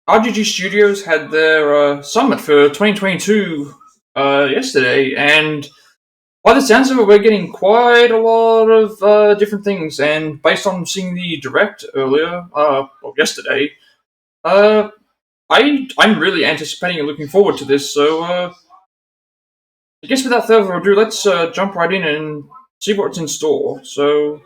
RGG Studios had their summit for 2022 yesterday, and by the sounds of it, we're getting quite a lot of different things. And based on seeing the direct earlier, yesterday, I'm really anticipating and looking forward to this. So I guess without further ado, let's jump right in and see what's in store. So.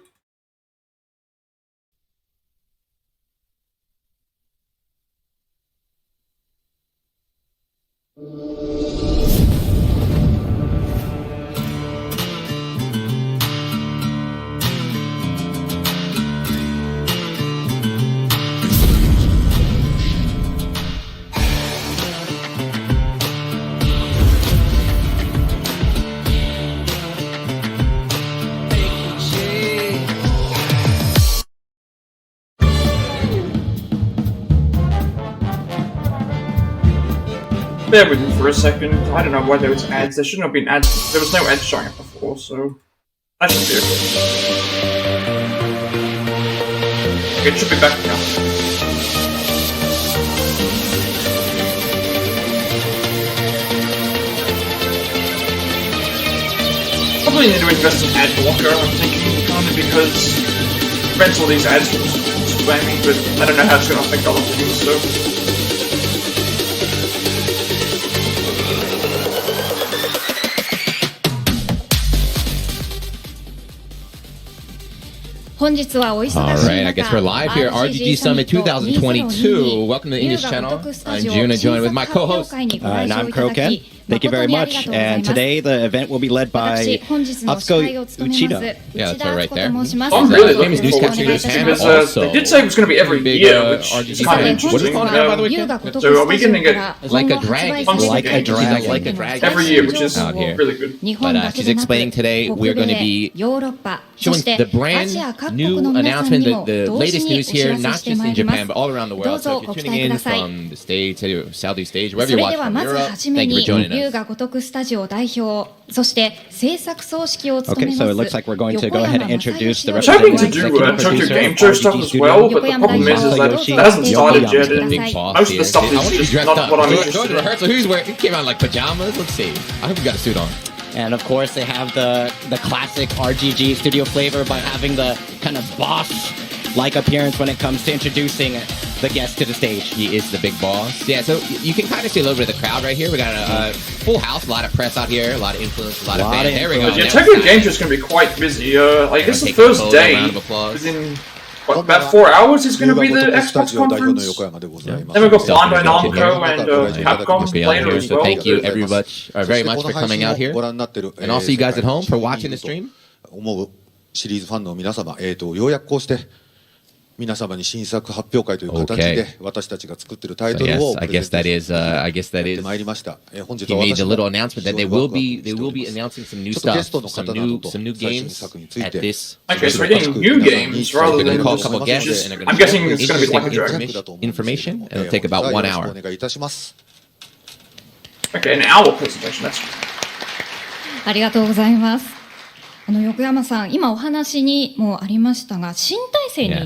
Bear with me for a second. I don't know why there was ads. There shouldn't have been ads. There was no ads showing up before, so that should be okay. Okay, it should be back now. Probably need to invest in AdBlocker, I'm thinking, kind of because it prevents all these ads from spamming, but I don't know how it's going to affect other things, so. 本日はお忙しい中 Alright, I guess we're live here. RGG Summit 2022. Welcome to the English channel. I'm Juna, joined with my co-host. And I'm Kroken. Thank you very much. And today the event will be led by Atsuko Uchida. Yeah, that's right there. I'm really looking forward to this because they did say it was going to be every year, which is kind of interesting. What is it called now, by the way? So are we going to get Like a dragon. Like a dragon. Like a dragon. every year, which is Out here. really good. But she's explaining today we're going to be showing the brand new announcement, the latest news here, not just in Japan, but all around the world. So if you're tuning in from the States, Southeast Asia, wherever you're watching from Europe, thank you for joining us. そして制作総指揮を務めます Okay, so it looks like we're going to go ahead and introduce the I was hoping to do Tokyo Game Show stuff as well, but the problem is that it hasn't started yet, and most of the stuff is just not what I'm interested in. So he came out in like pajamas. Let's see. I hope you got a suit on. And of course they have the classic RGG studio flavor by having the kind of boss-like appearance when it comes to introducing the guest to the stage. He is the big boss. Yeah, so you can kind of see a little bit of the crowd right here. We got a full house, a lot of press out here, a lot of influence, a lot of fans. There we go. Yeah, Tokyo Game Show is going to be quite busy. I guess the first day, within about 4 hours, is going to be the Xbox conference. Then we've got Bandai Namco and Capcom later as well. Thank you very much for coming out here. And also you guys at home for watching the stream. シリーズファンの皆様、ようやくこうして皆様に新作発表会という形で私たちが作っているタイトルをプレゼントしてまいりました。本日は He made a little announcement that they will be announcing some new stuff, some new games at this. Okay, so we're getting new games rather They're going than to call a couple guests and they're going I'm to guessing it's going to be like a dragon. information and it'll take about 1 hour. お願いいたします。 Okay, an hour presentation, that's ありがとうございます横山さん、今お話にもありましたが、新体制に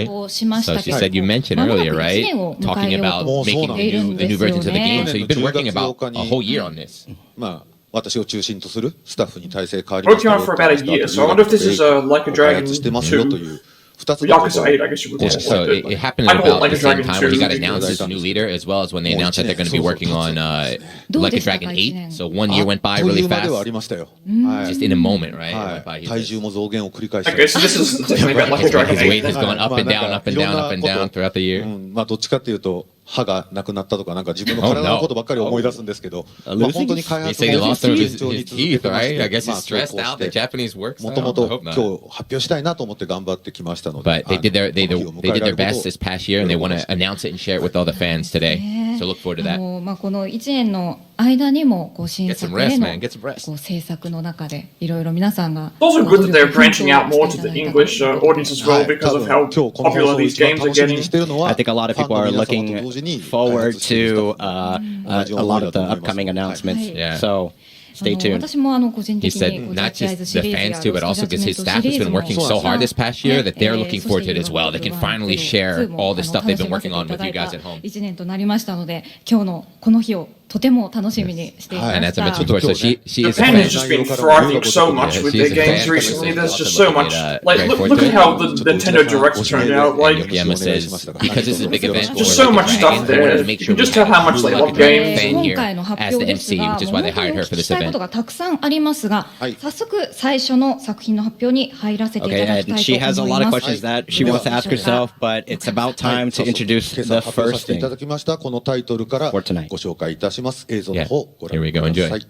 移行しましたけれども、 So she said you mentioned earlier, right? Talking about making the new versions of the game. So you've been working about a whole year on this. まあ私を中心とするスタッフに体制変わりました。 working on it for about a year, so I wonder if this is Like a Dragon してますよと 2. いう2つのことを Yakuza 8, I guess you would call Yeah, it. so it happened I at call it about Like the a same Dragon time when he 2 got announced as the new leader, as well as when they announced that they're going to be working on Like a Dragon 8. So 1 year went by really まで fast, はありましたよ。 just in a moment, right? It は went by. い。体重も増減を繰り返して。 Okay, so this is definitely about Like a Dragon His weight 8. has gone up and down, up and down, up and down throughout the う year. ん、まあどっちかっていうと歯がなくなったとかなんか自分の体のことばっかり思い出すんですけど、まあ本当に開 They 発 say he も lost some of 順 his 調に続け teeth, てまし right? て、 I guess ま he's あ今日 stressed こう out. し The て Japanese work もともと style. I 今 hope not. 日発表したいなと思って頑張ってきましたので、 But they did they この日を迎 did えら their れること best this past year, and they want to announce it and share it with all the fans today. So look forward to that. この1年の間にも新 Get some 作へ rest, の man. Get some rest. 制作の中でいろいろ皆さんが It's also good that they're branching out more to the English audience as well because of how 今日この放 popular 送を these 一番 games are 楽しみ getting. にしているのは I think a lot of ファン people の are 皆様と looking 同時に forward 開発している to 人たち a lot of the upcoming announcements. Yeah. So Stay tuned. 私も個人 He 的に said ジャッ not ジアイズ just シ the リーズや fans too, but also because his staff has been working so hard this past year that they're looking forward to it as well. They can finally share all the stuff they've been working on with you guys at home. 1年となりましたので、今日のこの日をとても楽しみにしていま And し as I た。 mentioned before, so she is Japan has just been thriving so much with their games recently. There's just so much. Like, look at how the Nintendo Directs turned out. Like, Yama says because this is a big event, just so much stuff there. You can just tell how much they love games. fan 今 here 回の発 as 表 the ですが、 MC, も which う is 本 why they 当 hired にお her 聞 for き this したいこと event. がたくさんありますが、早速最初の作品の発表に入らせていた Okay, だきた and い she と has a 思い lot of ます。 questions that she wants to ask herself, but it's about time to introduce 今朝 the 発表さ first せてい thing. ただきましたこのタイトルからご For tonight. 紹介いたします。映像の方ご覧 Here we く go. ださ Enjoy. い。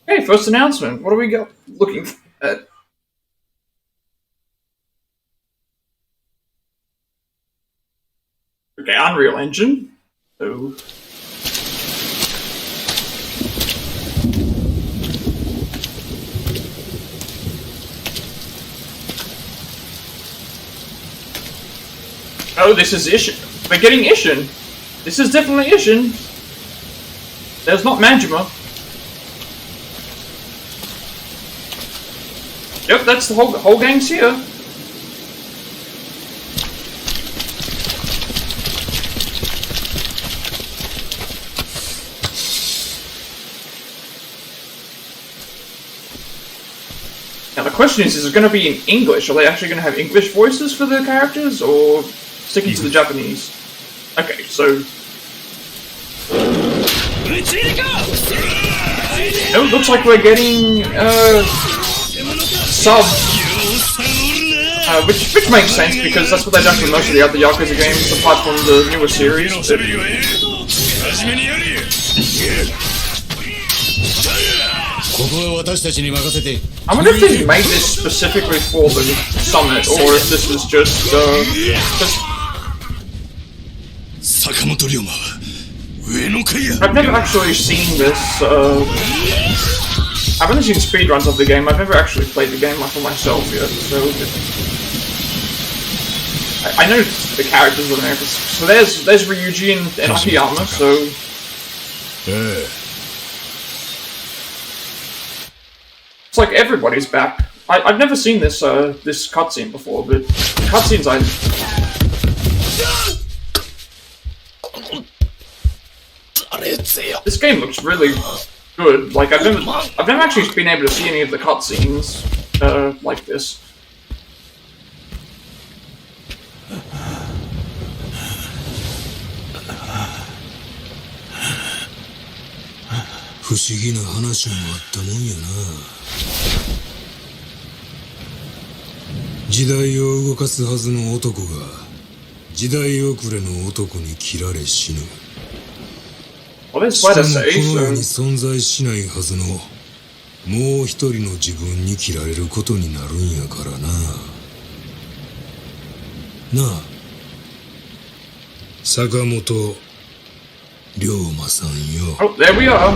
Hey, first announcement. What are we looking at? Okay, Unreal Engine. So. Oh, this is Ishin. We're getting Ishin. This is definitely Ishin. There's not Majima. Yep, that's the whole gang's here. Now the question is it going to be in English? Are they actually going to have English voices for the characters, or sticking to the Japanese? Okay, so... Oh, it looks like we're getting, sub, which makes sense because that's what they've done for most of the other Yakuza games apart from the newer series. I wonder if they made this specifically for the summit or if this was just I've never actually seen this, I've only seen speedruns of the game, I've never actually played the game for myself yet, so... I know the characters are there, so there's Ryuji and Akiyama, so... It's like everybody's back. I've never seen this this cutscene before, but cutscenes This game looks really good. Like I've never actually been able to see any of the cutscenes like this. Well, there's what I say, so... 存在しないはずのもう一人の自分に切られることになるんやからな。なあ、坂本龍馬さんよ。Oh, there we are.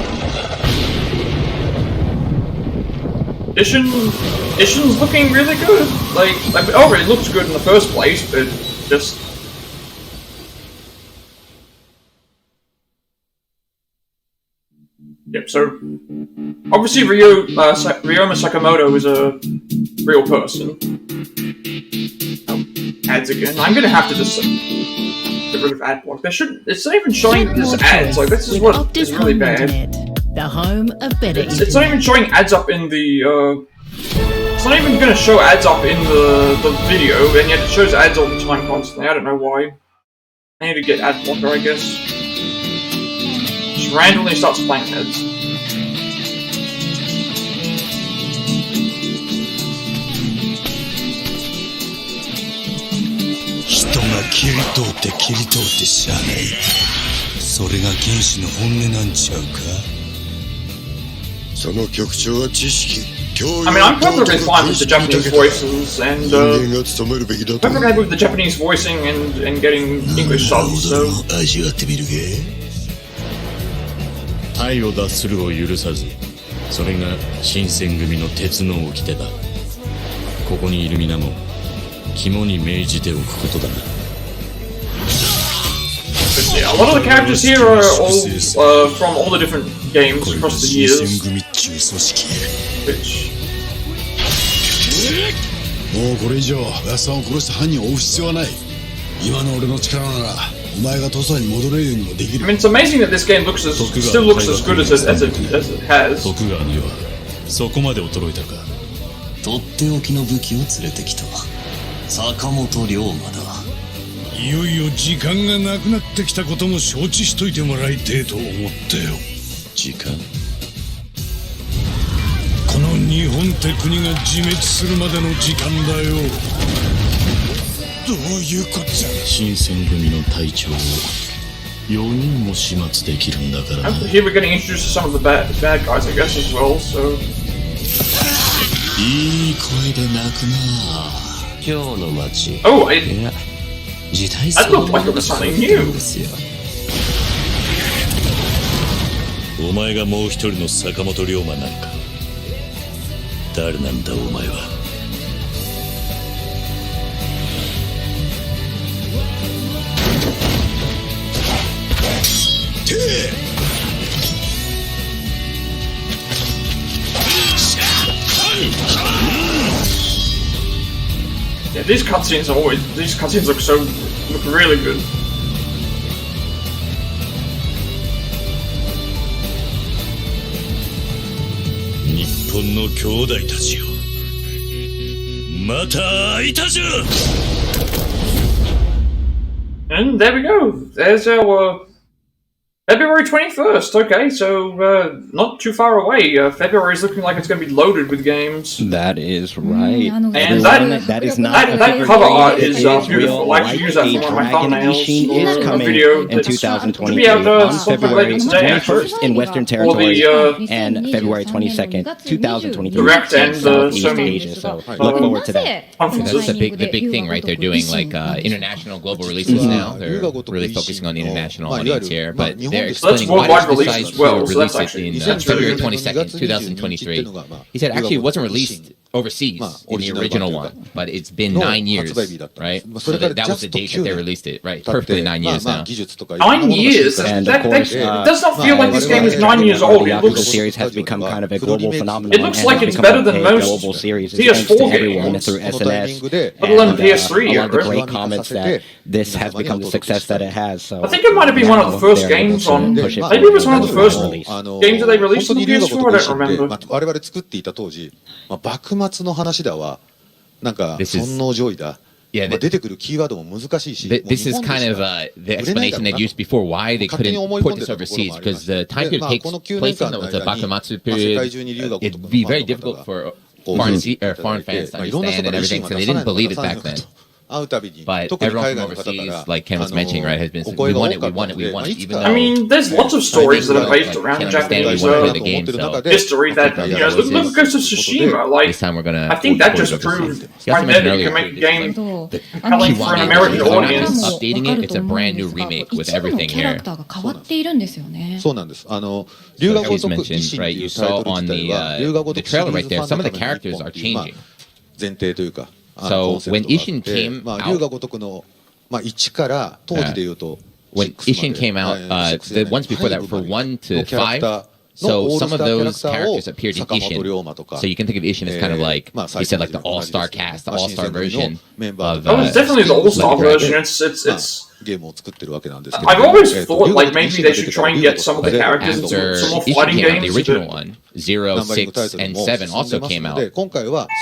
Ishin's looking really good. Like, it already looks good in the first place, but just... Yep, so... Obviously Ryoma Sakamoto is a real person. Oh, ads again. I'm gonna have to just get rid of AdBlocker. It's not even showing this ads, like this is what is really bad. The home of better It's not even showing ads up in the, it's not even gonna show ads up in the video, and yet it shows ads all the time constantly. I don't know why. I need to get AdBlocker, I guess. Just randomly starts playing ads. I mean, I'm perfectly fine with the Japanese voices, and perfectly happy with the Japanese voicing and getting English subs, so... 体を脱するを許さず、それが新選組の鉄の掟だ。ここにいる皆も肝に銘じておくことだな。But yeah, a lot of the characters here are all from all the different games across the years. Which... もうこれ以上おやさんを殺した犯人を追う必要はない。今の俺の力ならお前が土佐に戻れるようにもできる。 I mean, it's amazing that this game still looks as good as it has. 徳川にはそこまで衰えたか。とっておきの武器を連れてきた。坂本龍馬だ。いよいよ時間がなくなってきたことも承知しといてもらいてえと思ったよ。時間。この日本って国が自滅するまでの時間だよ。どういうこっちゃ。新選組の隊長を4人も始末できるんだからな。Here we're getting introduced to some of the bad guys, I guess, as well, so... いい声で泣くな。今日の街。Oh, that looked like it was something new. お前がもう一人の坂本龍馬なんか。誰なんだお前は。Yeah, these cutscenes look really good. 日本の兄弟たちよ。また会いたじゃ。 And there we go. There's our February 21st. Okay, so not too far away. February is looking like it's going to be loaded with games. That is right. And that is not that cover art is beautiful. I actually use that A for one of my Dragon thumbnails Ishin is or a coming video. in 2023 We have on something February later today, 21st in Western territories and February 22nd, 2023 Direct and in Southeast Sony Asia. So look forward to that. That's the big thing, right? They're doing like international global releases now. They're really focusing on the international audience here, but they're explaining why they decided to release it in February 22nd, 2023. He said actually it wasn't released overseas in the original one, but it's been 9 years, right? So that was the date that they released it, right? Perfectly 9 years now. 9 years? And of course, it does not feel like this game is 9 years old. It the looks... series has become kind of a global phenomenon. It looks like it's better than most global series. PS4 everyone games. through SNS. Let alone PS3. A lot of the great comments that this has become the success that it has. So I think it might have been one of the first games on... Maybe it was one of the first games that they released on the PS4, I don't remember. 我々作っていた当時、幕末の話だわ、なんか尊王攘夷だ。出てくるキーワードも難しいし。This is kind of the explanation they used before why they couldn't port this overseas, because the time period takes place in the Bakumatsu period. It'd be very difficult for foreign fans to understand and everything, so they didn't believe it back then. But everyone from overseas, like Ken was mentioning, right, has been saying, we want it, even though... I mean, there's lots of stories that are based around Japanese history that, you know, look at Ghost of Tsushima, like, I think that just proved right there that you can make a game compelling for an American audience. Updating it, it's a brand new remake with everything here. そうなんです。龍が如く維新っていうタイトル自体は、龍が如くシリーズファンの中で日本っていう前提というか、So when Ishin came out, 龍が如くの1から当時でいうと when Ishin came out, the ones before that for 1 to 5. So some of those characters appeared in Ishin. So you can think of Ishin as kind of like, he said, like the all-star cast, the all-star version of... Oh, it's definitely the all-star version. It's ゲームを作ってるわけなんですけど、 I've always thought like maybe they should try and get some of the characters into some more fighting games. The original one, 0, 6, and 7 also came out.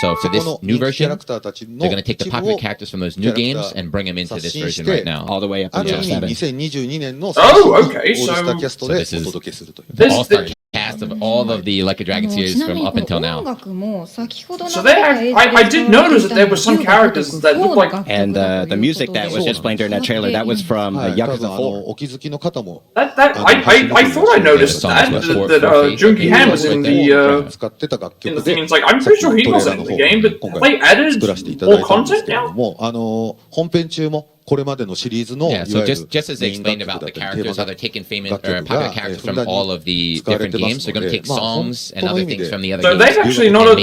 So for this new version, they're going to take the popular characters from those new games and bring them into this version right now. All the way up to 2022年の okay, オールスターキャストでお届けするという。 The all-star cast of all of the Like a Dragon series from up until now. So they have, I did notice that there were some characters that looked like... And the music that was just playing during that trailer, that was from Yakuza 4. お気づきの方も I thought I noticed that Junki Han was in the 使ってた楽 in 曲 the で thing. It's like, I'm pretty sure he wasn't in the game, but they added 作らせていただい more たんです content けれど now? も、本編中もこれまでのシリーズの Yeah, so just as they explained about the characters, how they're taking famous or popular characters from all of the different games, they're going to take songs and other things from the other So games. they've actually not.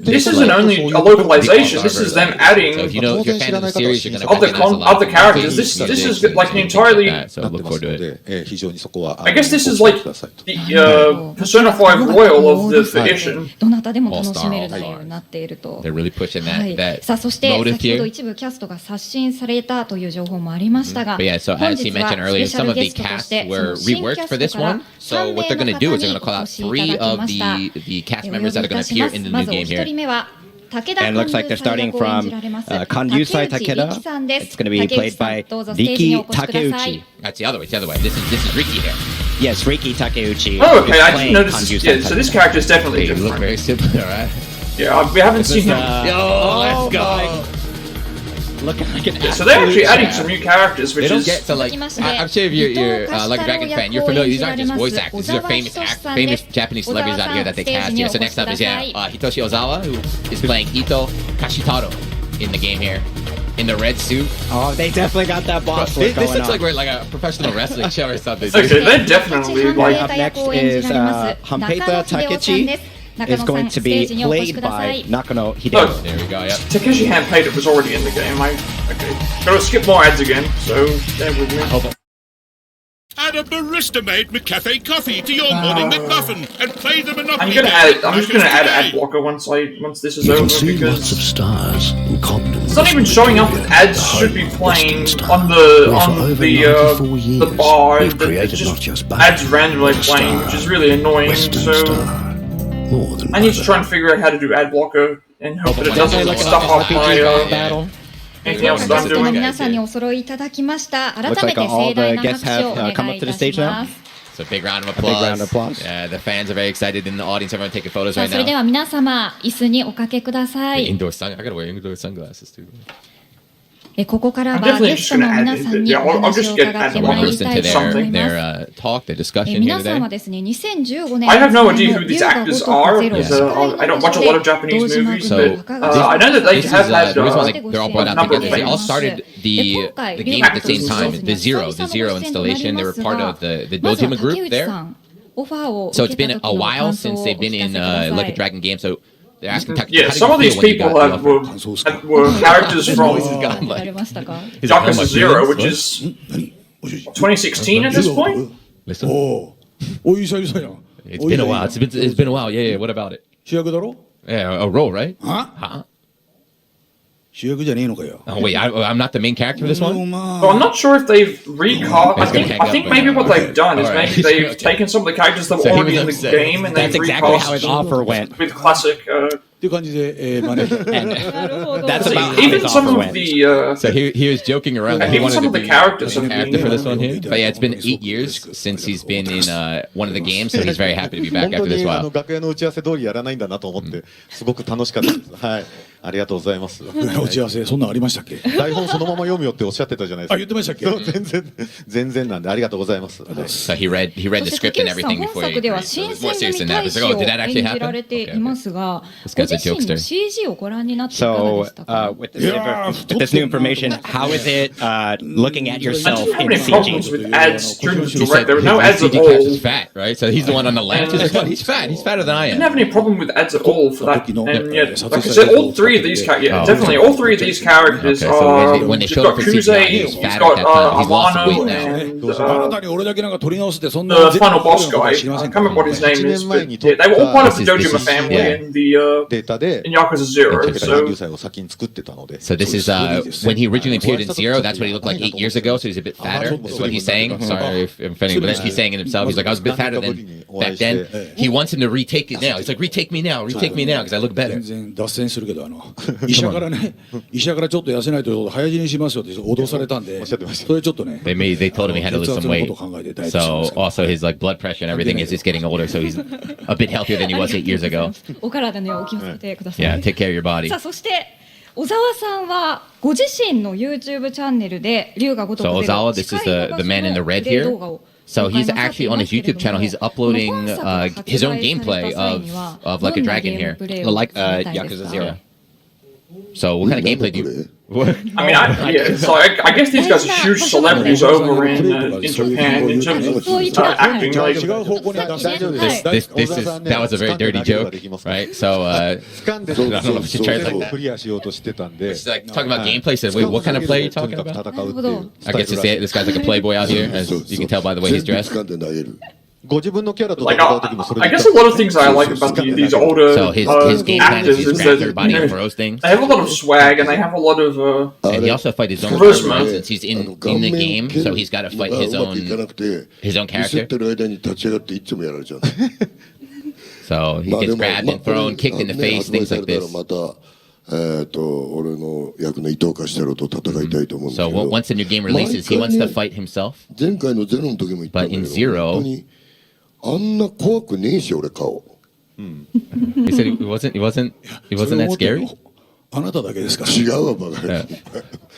This isn't only a localization. This is them adding So if you're a fan of the series, you're going to of the recognize a lot of the characters. This is like an entirely. So look forward to it. 非常にそこは I guess this is like the Persona 5 Royal of the Ishin. どなたでも楽しめる内容になっていると。 They're really pushing はい that さあそして motive 先ほど here. 一部キャストが刷新されたという情報もありましたが、 But yeah, so 本 as 日 he は mentioned スペ earlier, シャ some ル of ゲ the ストとし casts て were その新キ reworked ャ for ス this トから one. So what they're going to do is they're going to call out 3 of the cast members that are going to appear in the ま new ずお game 一 here. 人目は武田 And it looks like they're starting from Kanyusai Takeda. It's going to be played by Riki Takeuchi. That's the other way. It's the other way. This is Ricky here. Yes, Riki Takeuchi. Oh, okay. is I didn't playing notice. This, Kanyusai yeah, so this Takeda. character is definitely They look different. very similar, right? Yeah, we haven't seen him. Yo, let's go. Looking like an So they're actually absolute adding champ. some new characters, which They don't is. get to like. I'm sure if you're like a Dragon fan, you're familiar. These aren't just voice actors. These are famous Japanese celebrities out here that they cast here. So next up is Hitoshi Ozawa, who is playing Ito Kashitaro in the game here, in the red suit. Oh, they definitely got that boss This look going looks on. like we're like a professional wrestling show or something. Okay, they're definitely like. Up next is Hanpeta Takechi. Is going to be played by Nakano Hideo. There we go. Yep. Takeshi Hanpeta was already in the game. Okay. Gotta skip more ads again, so bear with me. Add a barista-made McCafe coffee to your morning McMuffin and play the Monopoly I'm gonna game add. I'm just gonna add AdBlocker once this is over because stars and continents. it's not even showing up that ads should be playing on the bar. It's just ads randomly playing, which is really annoying. So I need to try and figure out how to do AdBlocker and hope that it doesn't stuff up my anything else that I'm ゲストの doing. 皆さんにお揃いいただきました改 Looks め like て all 盛大 the な guests 拍手をお have 願 come い up い to た the し stage now. ます So big round of A big round of applause. applause. Yeah, the fans are very excited in the audience. Everyone taking photos さあ right それで now. は皆様椅子におかけください Indoor sun. I gotta wear indoor sunglasses too. ここから I'm は definitely ゲ just ストの gonna 皆 add さん it. に Yeah, お I'll 話 just を get 伺って AdBlocker. まい We'll り listen た to いと思います their talk, their discussion here 皆さん today. はですね2015年 I have no idea who these actors are because I don't watch a lot of Japanese movies, but I know that they This is have had the reason why they're all brought out number of together. They all things. started the game at the same time. The zero installation. They were part of the Dojima group there. So it's been a while since they've been in like a Dragon game. So they're asking Takechi, Yeah, how did some you of these feel when you people got the offer? were characters from 見られましたか He's like, oh Yakuza my Zero, goodness, which is 2016 at this point. Listen, おい、久々やん。 it's been a while. It's been a while. Yeah, yeah. What about it? 主役だろ Yeah, a role, right? は Huh? 主役じゃねえのかよ。 Oh wait, I'm not the main character for this one. So I'm not sure if they've recast. It's gonna hang I think up, maybe but- what they've done is Alright. maybe they've taken some of the characters that were So he already was in the upset. game and That's they've exactly how his recast offer went. with classic. っていう感じで、真似て。 And なるほど that's about how Even his some offer of went. the. So he was joking around that he Even wanted some to of the be characters a have character been. for this one here. But yeah, it's been 8 years since he's been in one of the games, so he's very happy to be back 本 after 当 this に while. 楽屋の打ち合わせ通りやらないんだなと思ってすごく楽しかったです。はい、ありがとうございます。打ち合わせ、そんなんありましたっけ？台本そのまま読むよっておっしゃってたじゃないですか。あ、言ってましたっけ？そう全然なんでありがとうございます。 So he read the そして script and 竹内さん everything 本 before he 作では agreed. So 新 it was 選 more serious 組 than that. 大 It's 使 like, を oh, did that 演 actually じら happen? れて Okay, いますが This ご guy's a 自身の jokester. CG をご覧になっていかがで So したか with this new information, how is it looking at I yourself didn't have in any problems CG? with ads during the He direct. said There were no his ads at CG character is all. fat, right? So he's the one on the left. He's like, oh, he's fat. He's fatter than I I didn't am. have any problem with ads at all for that. No, And yet, no, like I said, all three of these characters, Oh, definitely all three of these characters Okay, so are. when they You've showed got up for Kuze, CGI, he was you've fat got at that time. He's lost some weight Amano, now. and あなたに俺だけなんか取り直してそんな the final boss guy. I 知りません can't か remember what his name is, but 1年前に yeah, they were all part of the This is- Dojima family yeah. in the データで in Yakuza Zero. 武田39 So 歳を先に作ってたので。 So this is when he originally appeared in Zero. That's what he looked like 8 years ago. So he's a bit fatter. Is what he's saying. Sorry if I'm offending, but he's saying it himself. He's like, I was a bit fatter than back then. He wants him to retake it now. He's like, retake me now because I look better. 全然脱線するけど医者からね医者からちょっと痩せないと早死にしますよって脅されたんでそれちょっとね They told him he had to lose some weight. 血圧のことを考えてダイエットしてま So すから also his like blood pressure and everything is just getting older. So he's a bit healthier than he was 8 years ago. お体にはお気をつけてください Yeah, take care of your body. さあそして小沢さんはご自身の YouTube チャンネルで龍が如く So 出る Ozawa, this is the man in the red here. 動画を So he's actually on his YouTube channel. He's uploading his own gameplay of Like a Dragon here. Like Yakuza Zero. So what kind of gameplay do you? What? I mean, I guess these guys are huge celebrities over in Japan in terms of acting. Like, that was a very dirty joke, right? So I don't know if she tried like that. She's like talking about gameplay. Said, wait, what kind of play are you talking about? I guess this guy's like a playboy out here, as you can tell by the way he's dressed. Like, I guess a lot of things I like about these older his game plan actors is he's grabs everybody and throws things. They have a lot of swag and they have a lot of and he also fights his own charisma. character since he's in the game, so he's got to fight his own character. So he gets grabbed and thrown, kicked in the face, things like this. So once the new game releases, he wants to fight himself. But in Zero, he said he wasn't that scary. Yeah.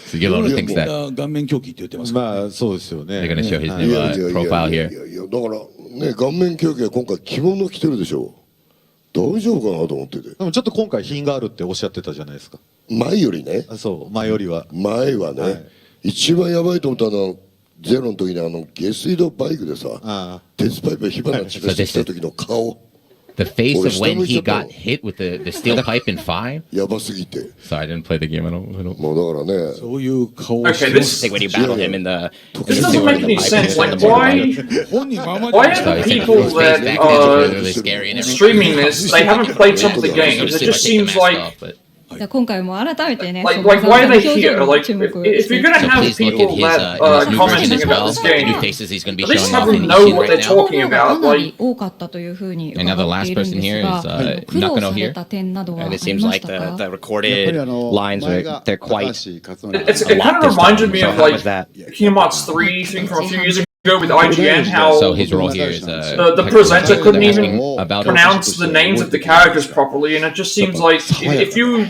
So Yellow thinks that. They're going to show his new profile here. 大丈夫かなと思ってて。でもちょっと今回品があるっておっしゃってたじゃないですか。前よりね。そう、前よりは。前はね、はい、一番やばいと思ったのはゼロの時に下水道バイクでさ、鉄パイプ火花散らしてきた時の顔。The face of when he got hit with the steel pipe in 5? やばすぎて。 So I didn't play the game. I don't. もうだからね。そういう顔をしてます。Like when you battle him in the. This doesn't make any sense. Like why are the people that are streaming this? They haven't played some of the games. It just seems like. 今回も改めてね、 Like why are they here? Like if you're gonna have people that commenting about this game, at least have them know what they're talking about. Like 多かったというふうに And now the last person here is 苦労された点などはありま And it seems like したか the recorded lines they're quite. it kind of reminded me of like Kingdom Hearts 3 thing from a few years ago with IGN, how so his role here is the presenter couldn't even pronounce the names of the characters properly, and it just seems like if you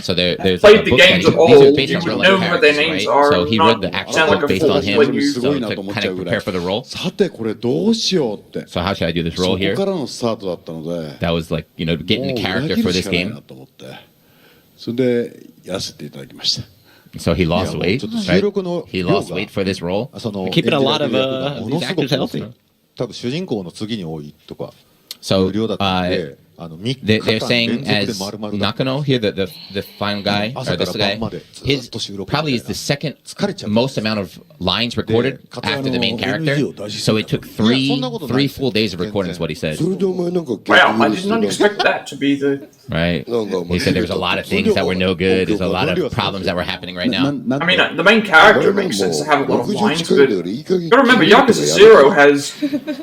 played the games at all, you would know what their names are. So he read the actual book based on him, so to kind of prepare for the role. So how should I do this role here? That was like, getting the character for this game. So he lost weight, right? He lost weight for this role. Keeping a lot of these actors healthy. 多分主人公の次に多いとか。 So they're saying as Nakano here, the final guy, or this guy, his probably is the second most amount of lines recorded after the main character. So it took three full days of recording is what he said. Wow, I did not expect that to be the... Right. He said there was a lot of things that were no good. There's a lot of problems that were happening right now. I mean, the main character makes sense to have a lot of lines, but you gotta remember, Yakuza 0 has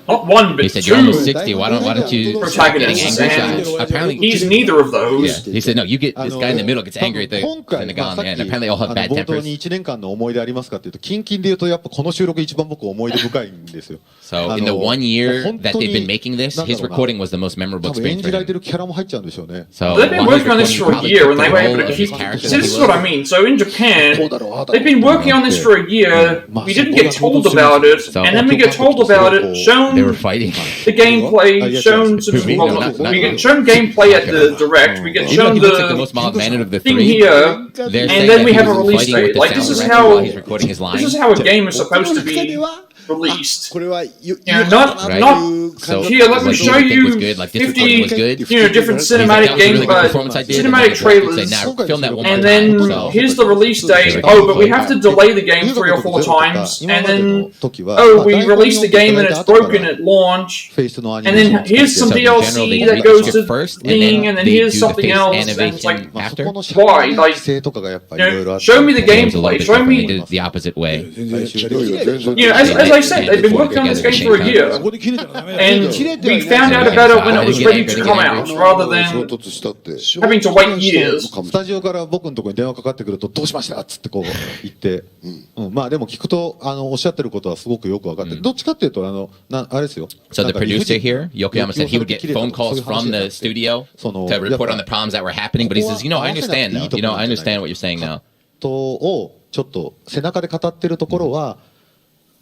not one, but he said, two... You're almost 60, why don't you... Protagonists, and apparently he's neither of those. Yeah. He said, no, you get this guy in the middle gets angry at the guy, and apparently they all have bad tempers. 1年間の思い出ありますかっていうと、近々で言うとやっぱこの収録一番僕思い出深いんですよ。 So in the 1 year that they've been making this, his recording was the most memorable experience for him. So they've been working on this for a year, and they were able to keep. See, this is what I mean. So in Japan, they've been working on this for a year. We didn't get told about it, and then we get told about it, shown they were fighting. The gameplay, shown some. We get shown gameplay at the direct. We get shown the thing here, and then we have a release date. Like this is how a game is supposed to be released. Not. So here, let me show you 50, different cinematic trailers, and then here's the release date. Oh, but we have to delay the game 3 or 4 times, and then we released the game and it's broken at launch, and then here's some DLC that goes to the thing, and then here's something else. And it's like, why? Like, show me the gameplay. Show me. They did it the opposite way. As I said, they've been working on this game for a year, and we found out about it when it was ready to come out, rather than having to wait years. スタジオから僕のところに電話かかってくるとどうしましたっつってこう言って、まあでも聞くとおっしゃってることはすごくよく分かって、どっちかっていうとあれですよ。 So the producer here, Yokoyama, said he would get phone calls from the studio to report on the problems that were happening, but he says, I understand now. I understand what you're saying now. をちょっと背中で語ってるところは。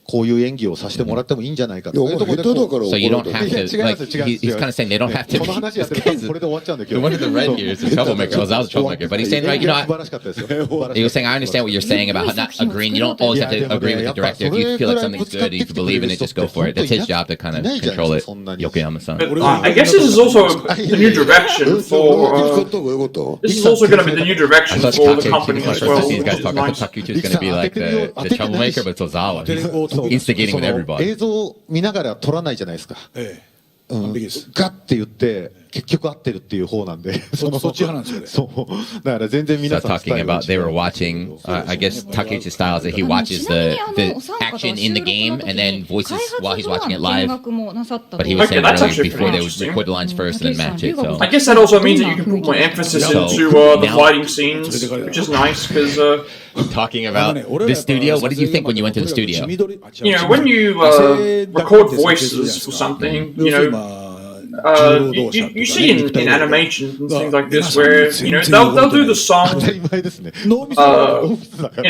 こういう演技をさせてもらってもいいんじゃないかというところで So you don't have to, like, he's kind of saying they don't have to. この話やってるとこれで終わっちゃうんだけど One of the red here is a troublemaker. I was a troublemaker, but he's saying, like, you know, 素晴らしかったですよ he was saying, I understand what you're saying about not agreeing. You don't always have to agree with the director. If you feel like something's good, if you believe in it, just go for it. That's his job to kind of control it. Yokoyama-san. But, I guess this is also the new direction for. This is also going to be the new direction for the company as well. These guys talk. I thought Takuchi is going to be like the troublemaker, but it's Ozawa. He's instigating with everybody. 映像を見ながら撮らないじゃないですか。ガッて言って結局合ってるっていう方なんで、そっち派なんですよね。そうだから全然皆さん talking about they were watching. I guess Takuchi's style is that he watches the action in the game and then voices while he's watching it live. But he was saying earlier before they would record the lines first and then match it. So I guess that also means that you can put more emphasis into the fighting scenes, which is nice because. Talking about the studio, what did you think when you went to the studio? You know, when you record voices for something, you know. You see in animations and things like this where you know they'll do the song in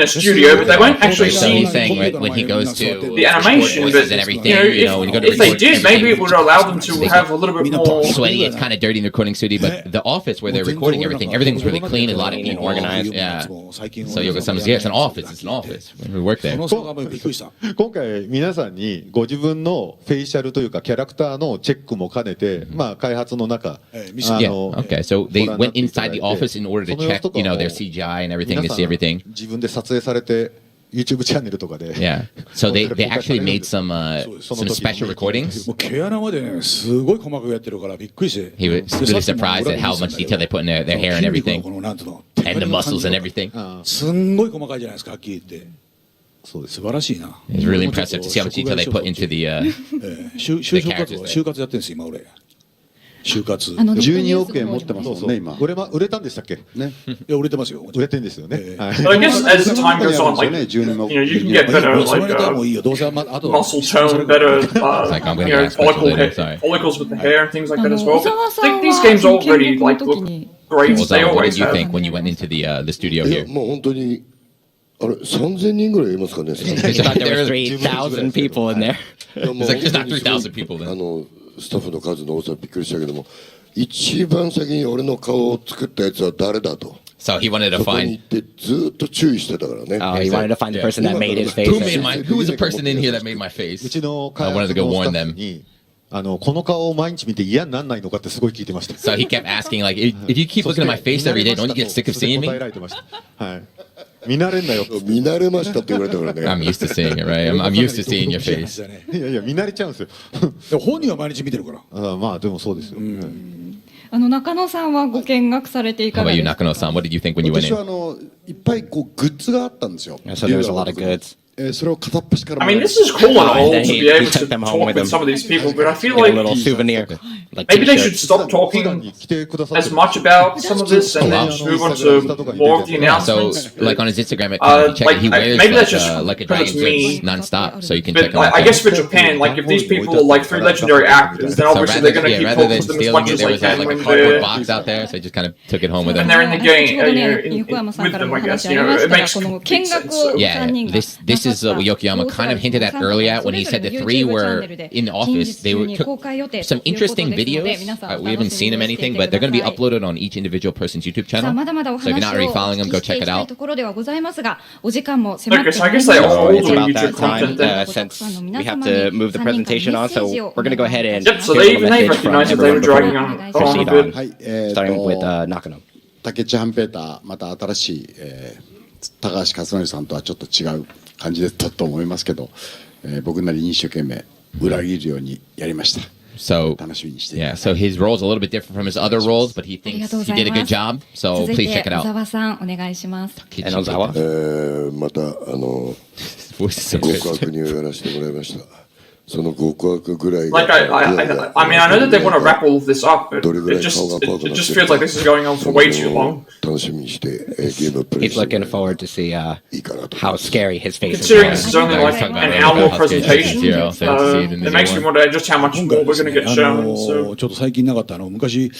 a studio, but they won't actually see. He's saying when he goes to the animation, but and everything, you know, when you go to if they did, maybe it would allow them to have a little bit more sweaty. It's kind of dirty in the recording studio, but the office where they're recording everything's really clean. A lot of people organized. Yeah. So Yoko-sama's it's an office. It's an office. We work there. 今回皆さんにご自分のフェイシャルというかキャラクターのチェックも兼ねて、まあ開発の中、Yeah. Okay. So they went inside the office in order to check, you know, their CGI and everything to see everything. 自分で撮影されて YouTube チャンネルとかで。Yeah. So they actually made some special recordings. 毛穴までねすごい細かくやってるからびっくりして。He was really surprised at how much detail they put in their hair and everything, and the muscles and everything. すんごい細かいじゃないですかはっきり言って。素晴らしいな。It's really impressive to see how much detail they put into the characters. 就活やってるんです今俺。就活。12億円持ってますもんね今。売れたんでしたっけ？ね。いや売れてますよ。売れてんですよね。But I guess as time goes on, like you know, you can get better like muscle tone, better follicles with the hair and things like that as well. But I think these games already like look great. They What always did you have. think when you went into the studio いや here? もう本当にあれ3000人ぐらいいますかね。He thought there were 3,000 people in there. It's like there's not 3,000 people then. スタッフの数の多さびっくりしたけども、一番先に俺の顔を作ったやつは誰だと。So he wanted to そこに find. 行ってずっと注意してたからね。Oh, he wanted to find the person that made his face. Who was the person in here that made my face? うちの I 開 wanted 発 to go のス warn タッ them. フにこの顔を毎日見て嫌になんないのかってすごい聞いてました。 So he kept asking, like, if you keep looking at my face every day, don't you get sick of seeing me? 答えられてました。はい。見慣れんなよ。見慣れましたって言われたからね。I'm used to seeing it, right? I'm used to seeing your face. いやいや見慣れちゃうんですよ。本人は毎日見てるから。まあでもそうですよ。中野さんはご見学されてい How かが about で you, すか？ Nakano-san? What did you think when you went 私は in? いっぱいこうグッズがあったんですよ。 So there was a lot of goods. それを片っ端から I mean, this is cool and all to be able to talk with some of these people, but I feel Get a like little souvenir. Like maybe they should t-shirts. stop talking as much about some of this and then just move on to more of the So, announcements. like on his Instagram account, check like, it. He wears maybe that's just like a because Dragon me. Prince non-stop, so you can check But him out. I guess for Japan, like if these people are like 3 legendary actors, then So obviously they're going to keep rather talking than to them as stealing much it, as there they was can like when a cardboard they're box out there, so they just kind of took it home with them. when they're in the game, 横山さん with から them, も I お guess. 話あ You りま know, し it たが、 makes この見 complete 学 sense. を Yeah, 3人が this is what Yokoyama kind of hinted at earlier when he said the 3 were in the office. They took some interesting videos. We haven't seen them anything, but they're going to be uploaded on each individual person's YouTube さあ channel. まだまだお So if you're 話 not を already following お them, 聞 go きしてい check き it たい out. ところではございますが、お時間も迫って Okay, so I guess they all It's do about YouTube that time content then. since we have to move the presentation on, so we're going to go ahead and Yep, so hear they a even message from recognized that they were everyone dragging before on we a proceed bit. on, はい、starting with Nakano. 竹内半平太また新しい、高橋克典さんとはちょっと違う感じだったと思いますけど、僕なりに一生懸命裏切るようにやりました。 So, 楽しみにして。yeah, so his role is a little bit different from his other roles, but he ありが thinks とうござ he い did a ま good す。 job. So 続い please check て it 小 out. 沢さんお願いします。 And Ozawa? またVoice is so 極 good. 悪にやらせてもらいました。その極悪ぐらい Like I mean, I know that they want to wrap all of this up, but it just feels like this is going on for way too long. 楽しみにしてゲームプレイ He's looking forward to see how scary his face is. Considering this is only like an hour presentation, Zero, so to see it in the it makes me new one. wonder just how much 今 more 回 we're です going ね to get shown. So. ちょっと最近なかった昔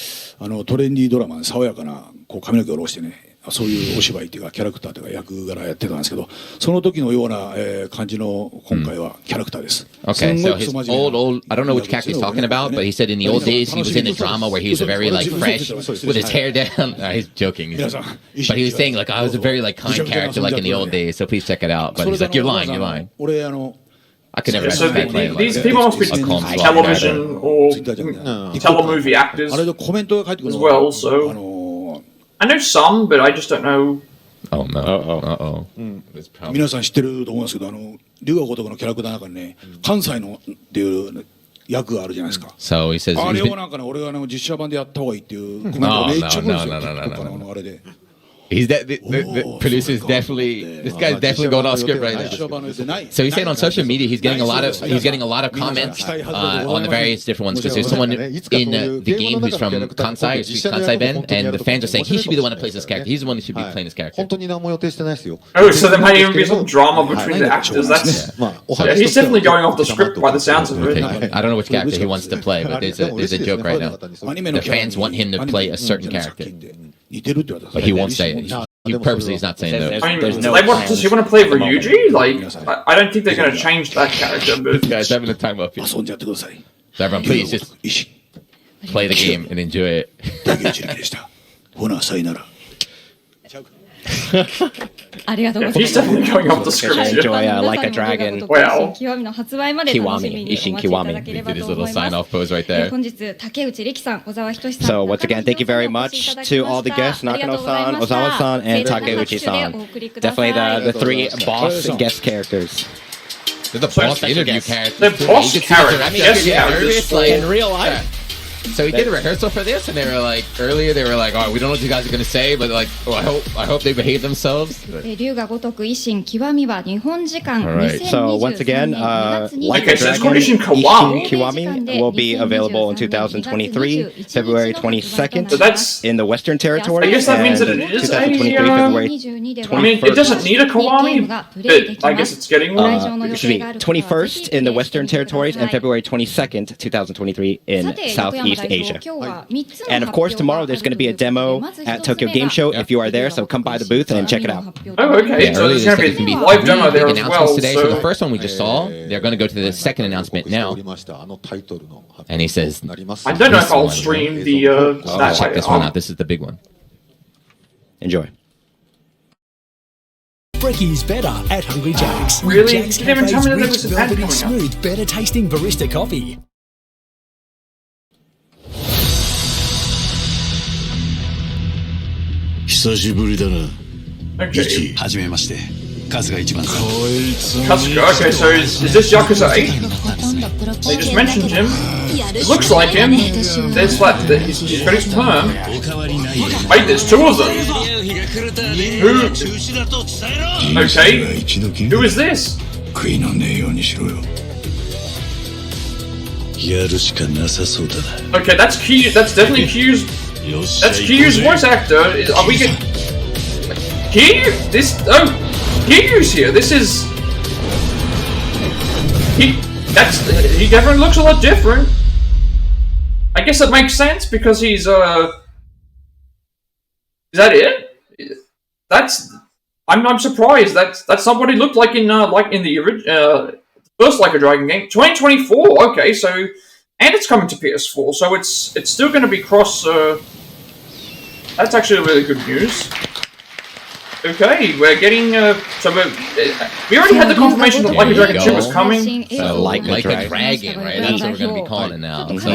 トレンディードラマで爽やかなこう髪の毛を下ろしてねそういうお芝居というかキャラクターというか役柄やってたんですけど、その時のような感じの今回はキャラクターです。Okay, so his old, I don't know which character he's talking about, but he said in the old days he was in a drama where he was very like fresh with his hair down. He's joking, but he was saying like I was a very like kind character like in the old days. So please check it out. But he's like, you're lying. I could never. So these people must be television or telemovie actors as well. So I know some, but I just don't know. Oh no! 皆さん知ってると思うんですけど、龍が如くのキャラクターの中にね、関西のっていう役があるじゃないですか。So he says. あれをなんかね、俺が実写版でやった方がいいっていうコメントがめっちゃ来るんですよ。あれで。He's the producer's definitely this guy's definitely going off script right now. So he's saying on social media he's getting a lot of comments on the various different ones because there's someone in the game who's from Kansai, Kansai Ben, and the fans are saying he should be the one that plays this character. He's the one who should be playing this character. Oh, so there may even be some drama between the actors. That's he's definitely going off the script by the sounds of it. I don't know which character he wants to play, but there's a joke right now. The fans want him to play a certain character. But he won't say it. He purposely is not saying that. I mean, does he want to play Ryuji? Like, I don't think they're going to change that character. But this guy's having a time up here. So everyone, please just play the game and enjoy it. He's definitely going off the script. Enjoy Like a Dragon. Wow. Ishin Kiwami. He did his little sign-off pose right there. So once again, thank you very much to all the guests, Nakano-san, Ozawa-san, and Takeuchi-san. Definitely the three boss guest characters. They're the boss interview characters. They're boss characters. In real life. So he did a rehearsal for this, and they were like, earlier they were like, "Oh, we don't know what you guys are going to say, but like, oh, I hope they behave themselves." All right. So once again, Like okay, a so it's Dragon, called Ishin Kiwami. Kiwami will be available in 2023, February 22nd, So that's in the Western Territory. I guess that means that and it is 2023, a, February I mean, it doesn't need a Kiwami, but I guess it's getting one. It should be 21st in the Western Territories and February 22nd, 2023 in Southeast Asia. And of course, tomorrow there's going to be a demo at Tokyo Game Show if you are there, so come by the booth and check it out. Oh, okay. Yeah, So there's going to be a live demo there as well. Today. So the first one we just saw, they're going to go to the second announcement now. And he says, I don't know if I'll stream the check this one out. This is the big one. Enjoy. Breakie's better at Hungry Jack's. Really? Jack's You didn't even tell me that there Cafe's was rich, an ad velvety, coming up. smooth, better tasting barista coffee. 久しぶりだな。 Okay. はじめまして。カズが一番さん。 Katsuka, okay, so is this Yakuza 8? They just mentioned him. Looks like him. There's Plat. He's got his perm. Wait, there's two of them. Who? Okay. Who is this? 悔いのねえようにしろよ。やるしかなさそうだな。 Okay, that's Q. That's definitely Q's. That's Kyu's voice actor. Are we get Kyu? This Kyu's here. This is he definitely looks a lot different. I guess that makes sense because he's is that it? I'm surprised. That's not what he looked like in the first Like a Dragon game. 2024. Okay, so and it's coming to PS4, so it's still going to be cross. That's actually really good news. Okay, we're getting so we already had the confirmation that Like a Dragon 2 was coming. So like a dragon, right? That's what we're going to be calling it now. So,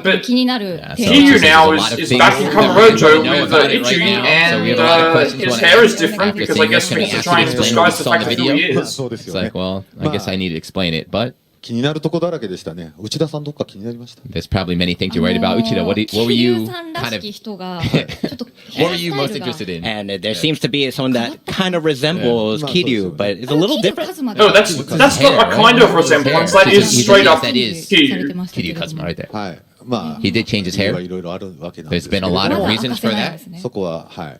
but Kyu now is back in Kamurocho with Ichi, and his hair is different because I guess means to try and disguise the fact that who he is. It's like, well, I guess I need to explain it, but 気になるとこだらけでしたね。内田さんどっか気になりました there's probably many things you're worried about. Uchida, what were you kind of what were you most interested in? And there seems to be someone that kind of resembles Kiryu, but it's a little different. No, that's not a kind of resemblance. That is straight up that is Kiryu. Kiryu Kazuma right there. はい。まあ、 He did change his hair. いろいろあるわけなんで There's すけ been ど a lot of reasons for that. そこは、はい。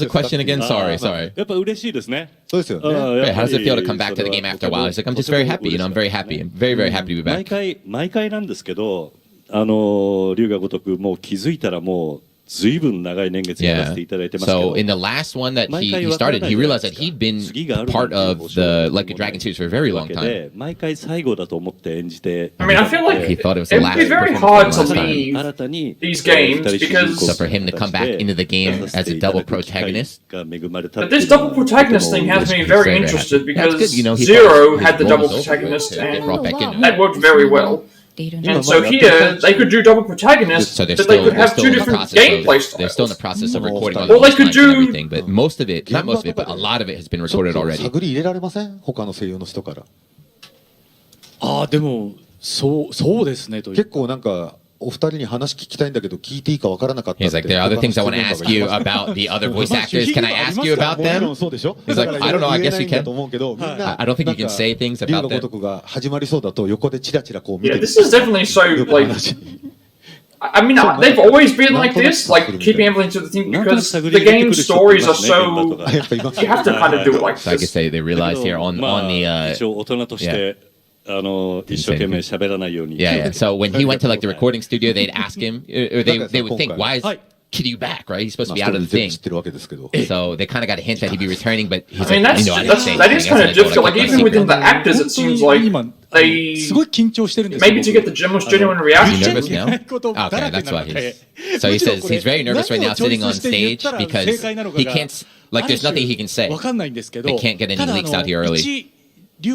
was the question again? Sorry. やっぱ嬉しいですね。そうですよね。Right, how does it feel to come back to the game after a while? He's like, I'm just very happy. I'm very happy. I'm very, very happy to be back. 毎回なんですけど、龍が如くもう気づいたらもう随分長い年月やらせていただいてますけど。So in the last one that he started, he realized that he'd been part of the Like a Dragon series for a very long time. 毎回最後だと思って演じて。I mean, I feel like he thought it was it the would last be very hard to leave these games because so for him to come back into the game as a double protagonist. But this double protagonist thing has me very interested because Zero had the double protagonist and that worked very well. And so here, they could do double protagonists, so but they could have two different gameplay styles. They're still in the process of recording all the voice lines and everything, but most of it, not most of it, but a lot of it has been recorded already. 探り入れられません？他の声優の人から。でもそうですねと。結構なんかお二人に話聞きたいんだけど聞いていいかわからなかった。 He's like, there are other things I want to ask you about the other voice actors. Can I ask you about them? He's like, I don't know. I guess you can. I don't think you can say things about them. が始まりそうだと横でチラチラこう見て。Yeah, this is definitely so like. I mean, they've always been like this, like keeping everything to the theme because the game stories are so. You have to kind of do it like this. So I guess they realized here on the. 一応大人として。一生懸命喋らないように。Yeah. So when he went to like the recording studio, they'd ask him, or they would think, why is Kiryu back? Right? He's supposed to be out of the thing. So they kind of got a hint that he'd be returning, but he's I mean, like, that is kind of difficult. Like even within the actors, it seems like they maybe to get the most genuine reaction. Nervous now? Okay, that's why he's. So he says he's very nervous right now, sitting on stage because he can't. Like, there's nothing he can say. They can't get any leaks out here early. I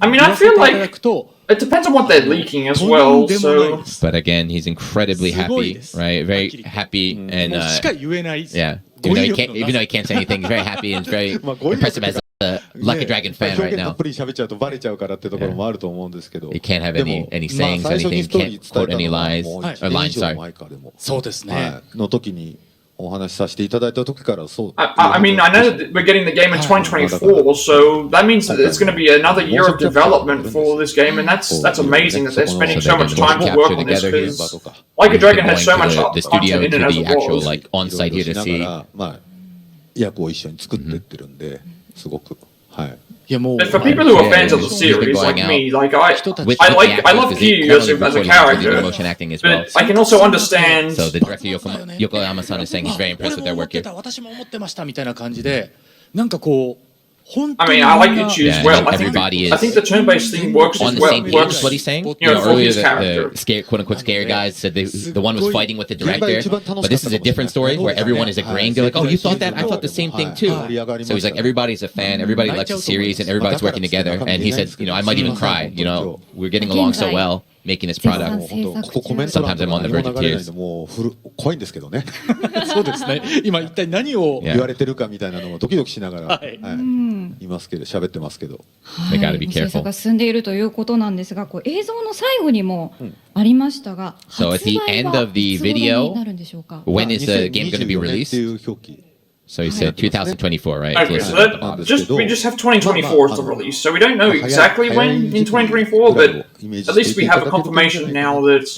mean, I feel like it depends on what they're leaking as well. So, but again, he's incredibly happy, right? Very happy, and yeah. Even though he can't say anything, he's very happy and very impressive as a Lucky Dragon fan right now. He can't have any sayings, anything. Can't quote any lies or lines. Sorry. そうですね。の時に。お話しさせていただいた時からそう。I mean, I know that we're getting the game in 2024, so that means that it's going to be another year of development for this game, and that's amazing that they're spending so much time to work on this because Like a Dragon has so much the studio content in to it as the it actual was. like on site here to see. まあ役を一緒に作ってってるんで、すごくはい。 And for people who are fans of the series like me, like I love Kiryu as a character, but I can also understand. So the director Yokoyama-san is saying he's very impressed with their work here. 私も思ってましたみたいな感じで、なんかこう。 I mean, I like Ichi as well. I think the turn-based thing works on as the well. same page. Is what he's saying. You know, for earlier his character. the scare, quote-unquote scary guys said the one was fighting with the director, but this is a different story where everyone is agreeing. They're like, "Oh, you thought that? I thought the same thing too." So he's like, everybody's a fan, everybody likes the series, and everybody's working together. And he said, I might even cry. We're getting along so well. Making this product. Sometimes I'm on the verge of tears. 怖いんですけどね。そうですね。今一体何を言われてるかみたいなのをドキドキしながらいますけど喋ってますけど。制作が進んでいるということなんですが、映像の最後にもありましたが、発売はいつになるんでしょうか。 When is the game going to be released? So you said 2024, right? Okay, so we just have 2024 as the release, so we don't know exactly when in 2024, but at least we have a confirmation now that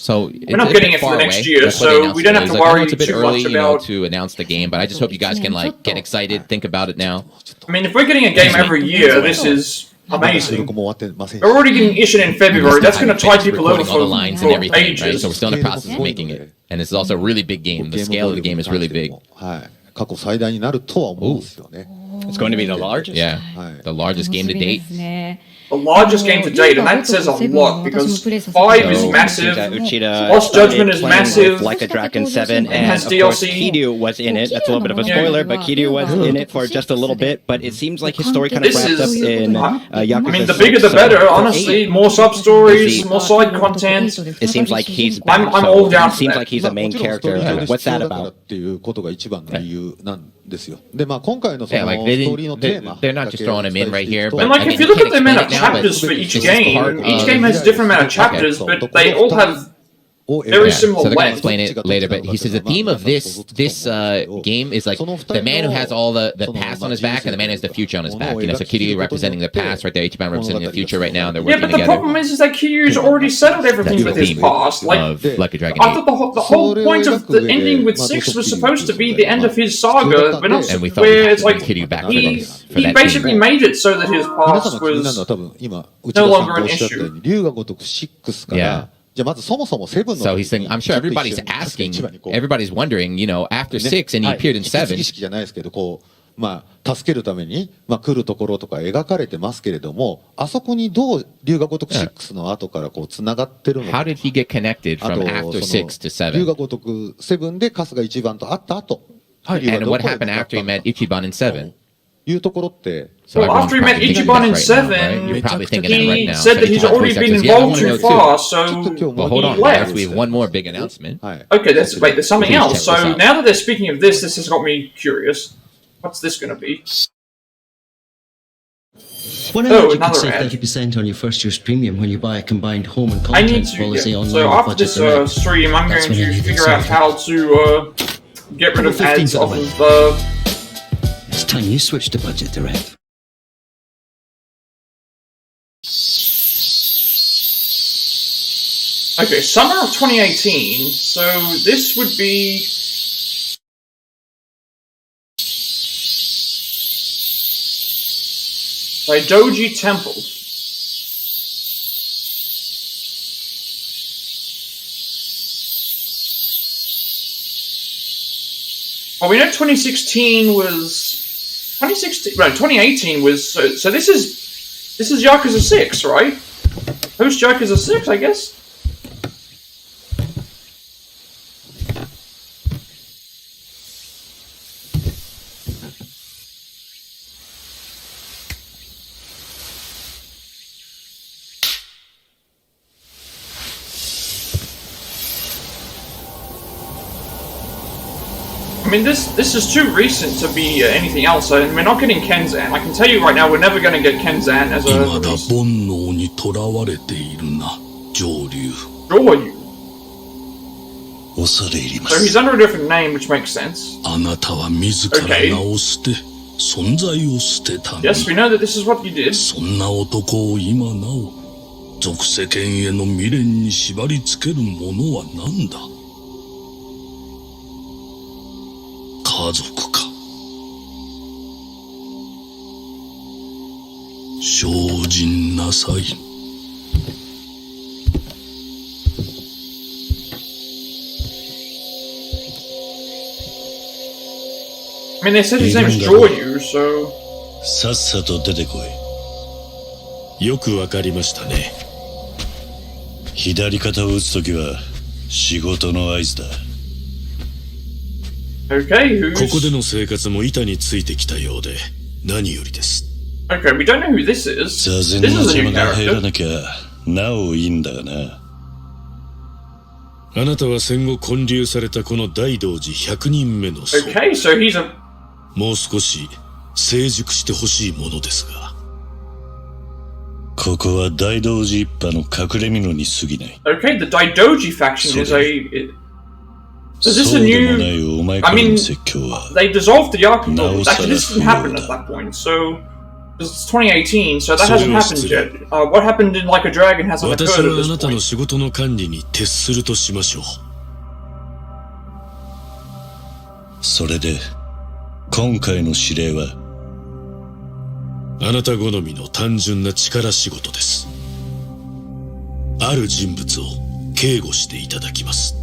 we're not getting it for the next year, so we don't have to worry it's a bit too early, much about. to announce the game, but I just hope you guys can like get excited, think about it now. I mean, if we're getting a game every year, this is amazing. We're already getting Ishin in February. That's going to tide people over all the lines and everything, right? ages. So we're still in the process of making it, and this is also a really big game. The scale of the game is really big. 過去最大になるとは思うんですよね。It's going to be the largest. Yeah, the largest game to date. The largest game to date, and that says a lot because 5 is massive, Lost Judgment is massive, Like a Dragon 7, and has of course DLC. Kiryu was in it. That's a little bit of a spoiler, but Kiryu was in it for just a little bit. But it seems like his story kind of wrapped up in Yakuza. I mean, the bigger the better, honestly. More sub-stories, more side content. It seems like he's I'm all down It seems like he's a main character. What's that about? っていうことが一番の理由なんですよ。で、まあ今回のその Yeah, ス like ト they ーリーの didn't, テーマ they're not just throwing him in right here, but And like, I mean, if you look can't at the amount of explain it now, but chapters for each this is part game, each of- game has a different amount of chapters, but they all have very similar so they're going to length. explain it later, but he says the theme of this game is like the man who has all the past on his back and the man who has the future on his back. So Kiryu representing the past right there, Ichiban representing the future right now, and they're Yeah, working but the together. problem is that Kiryu's already settled everything with his past. Like, Of Lucky Dragon I 8. thought the whole point of the ending with 6 was supposed to be the end of his saga, but not And we thought we where had it's to like bring Kiryu back for he this, for he that basically theme. made it so that his 皆さん past が気になるの was は多分今内田 no さん longer がお an っしゃったよう issue. に龍が如く6から Yeah. じゃあまずそもそもセブンの So he's saying, I'm sure everybody's asking, everybody's wondering, you know, after 6 and he appeared in 7. 儀式じゃないですけど、こう、まあ、助けるために、まあ、来るところとか描かれてますけれども、あそこにどう龍が如く6の後からこうつながってるのか。How did he get connected from after 6 to 7? 龍が如く7で春日一番と会った後。And what happened after he met Ichiban in 7? いうところって。Well, after he met Ichiban in 7, You're probably thinking that right now. He said that he's already been involved too far, so well, hold on. he left. We have one more big announcement. Okay, wait, there's something else. So now that they're speaking of this has got me curious. What's this going to be? When I heard you could save 30% on your first year's premium when you buy a combined home and contents policy online. So after this stream, I'm going to figure out how to get rid of ads off of It's time you switch to Budget Direct. Okay, summer of 2018, so this would be... Daidoji Temple. Well, we know 2016 was... 2016... No, 2018 was... So this is Yakuza 6, right? Post Yakuza 6, I guess? I mean, this is too recent to be anything else, and we're not getting Kenzan. I can tell you right now, we're never going to get Kenzan as a... So he's under a different name, which makes sense. Okay. Yes, we know that this is what you did. 俗世間への未練に縛り付けるものは何だ。家族か。精進なさい。I mean, they said his name is Joryu, so... さっさと出てこい。よくわかりましたね。左肩を打つときは仕事の合図だ。Okay, ここでの生活も板についてきたようで何よりです。Okay, we don't know who this is. 座禅の邪魔が入らなきゃなおいいんだがな。あなたは戦後建立されたこの大道寺100人目の僧。Okay, so he's a... もう少し成熟してほしいものですが。ここは大道寺一派の隠れ蓑に過ぎない。Okay, the Daidoji faction is a... Is this a new... I mean, they dissolved the Yakuza. Actually, this didn't happen at that point, so... It's 2018, so that hasn't happened yet. What happened in Like a Dragon hasn't occurred at this point. 私はあなたの仕事の管理に徹するとしましょう。それで、今回の指令はあなた好みの単純な力仕事です。ある人物を警護していただきます。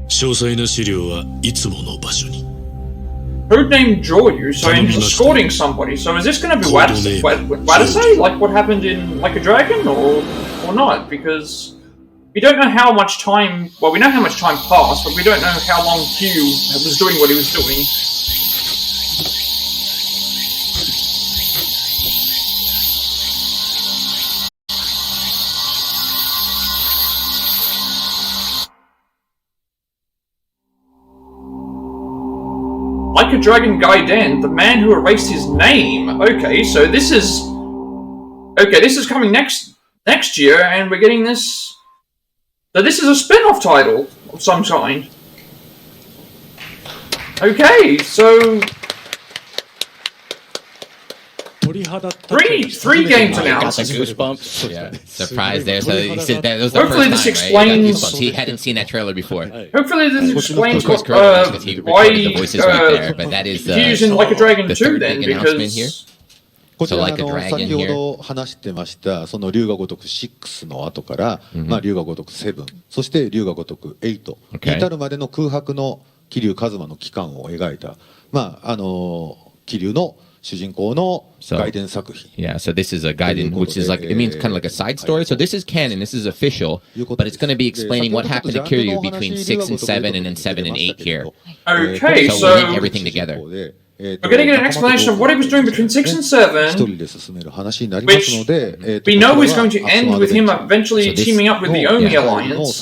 詳細な資料はいつもの場所に。Code name Joryu, so he's escorting somebody. So is this going to be Wadasei? Like what happened in Like a Dragon, or not? Because we don't know how much time. Well, we know how much time passed, but we don't know how long Q was doing what he was doing. Like a Dragon Gaiden, the man who erased his name. Okay, so this is... Okay, this is coming next year, and we're getting this... So this is a spin-off title of some kind. Okay, so... Three games announced. Goosebumps. Yeah, surprise there. So he said that was the Hopefully first this time, right? explains... He hadn't seen that trailer before. Hopefully this explains why the voices right there, but that is he's in Like a Dragon 2 the then, big announcement here. because... こちら like a dragon 先ほど話してましたその龍が如く6の後から、龍が如く7そして龍が如く8に至るまでの空白の桐生一馬の期間を描いた桐生の主人公の外伝作品。Yeah, so this is a Gaiden, which is like, it means kind of like a side story. So this is canon, this is official, but it's going to be explaining what happened to Kiryu between 6 and 7 and then 7 and 8 here. Okay, so we link everything together. We're going to get an explanation of what he was doing between 6 and 7, which we know is going to end with him eventually teaming up with the Omi Alliance.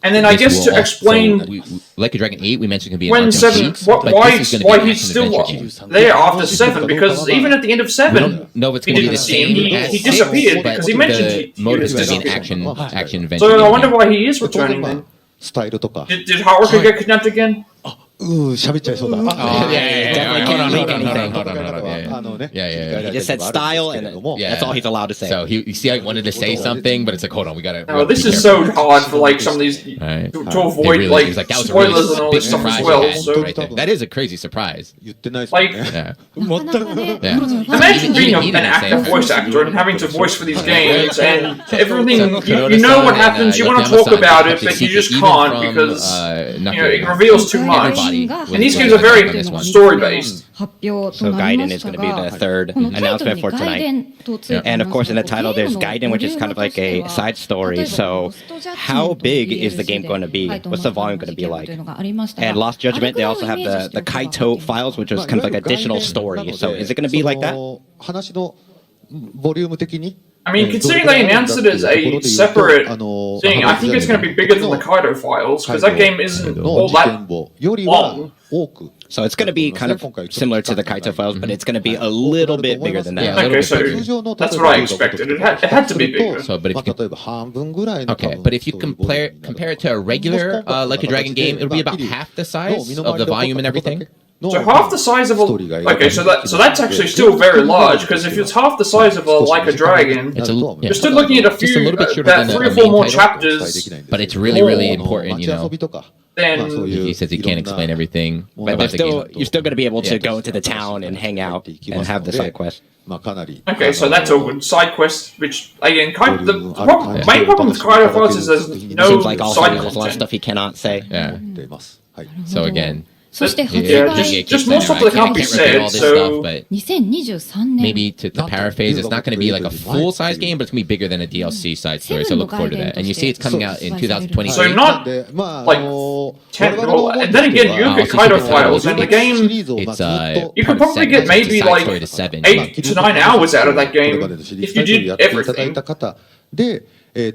And then I guess to explain Like a Dragon 8, we mentioned can be when 7, why he's still there after 7, because even at the end of 7, no, it's going to be the same. He disappeared because he mentioned the motive is going to be an action adventure. So I wonder why he is returning then. Did Haruka get kidnapped again? 喋っちゃいそうだ。Hold on. He just said style, and that's all he's allowed to say. So you see, I wanted to say something, but it's like, hold on, we gotta. Oh, this is so hard for like some of these to avoid like spoilers and all this stuff as well. So that is a crazy surprise. Like, imagine being an actor, voice actor, and having to voice for these games, and everything. You know what happens. You want to talk about it, but you just can't because it reveals too much. And these games are very story-based. So Gaiden is going to be the third announcement for tonight. And of course in the title there's Gaiden, which is kind of like a side story. So how big is the game going to be? What's the volume going to be like? And Lost Judgment, they also have the Kaito files, which was kind of like additional story. So is it going to be like that? I mean, considering they announced it as a separate thing, I think it's going to be bigger than the Kaito files, because that game isn't all that long. So it's going to be kind of similar to the Kaito files, but it's going to be a little bit bigger than that. Okay, so that's what I expected. It had to be bigger. So, but if you compare it to a regular Like a Dragon game, it'll be about half the size of the volume and everything. So half the size of a... Okay, so that's actually still very large, because if it's half the size of a Like a Dragon, you're still looking at about 3 or 4 more chapters. But it's really, really important, you know. Then he says he can't explain everything. But you're still going to be able to go into the town and hang out and have the side quest. Okay, so that's a good side quest, which, again, the main problem with Kaito files is there's no seems like also side there's a lot of stuff he cannot say. Yeah. So again... just more stuff that can't be said, so... Maybe to paraphrase, it's not going to be like a full-size game, but it's going to be bigger than a DLC side story, so look forward to that. And you see it's coming out in 2023. So not like 10... and then again, you look at Kaito files, and the game... you could probably get maybe like 8 to 9 hours out of that game if you did everything. And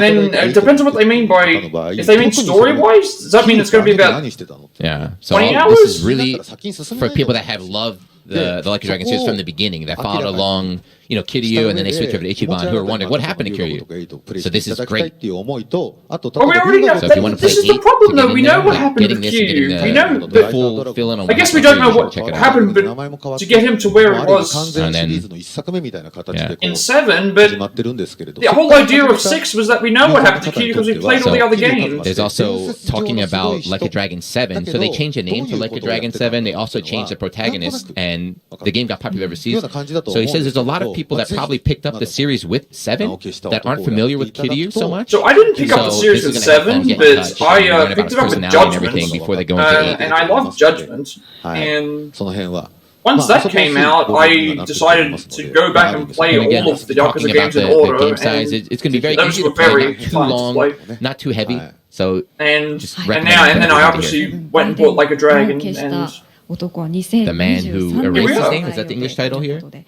then it depends on what they mean by... If they mean story-wise, does that mean it's going to be about 20 hours? This is really for people that have loved the Like a Dragon series from the beginning, that followed along, you know, Kiryu, and then they switched over to Ichiban, who are wondering what happened to Kiryu. So this is great. Well, we already know. This is the problem, though. We know what happened to Kiryu. We know the full fill-in. I guess we don't know what happened to get him to where it was in 7, but the whole idea of 6 was that we know what happened to Kiryu because we played all the other games. There's also talking about Like a Dragon 7. So they changed the name to Like a Dragon 7. They also changed the protagonist, and the game got popular overseas. So he says there's a lot of people that probably picked up the series with 7 that aren't familiar with Kiryu so much. So I didn't pick up the series with 7, but I picked it up with Judgment, before they go into 8. And I love Judgment. And once that came out, I decided to go back and play all of the Yakuza games in order. The game size, it's going to be very easy to play, not too long, not too heavy. So and then I obviously went and bought Like a Dragon and... The Man Who Erased His Name, is that the English title here? But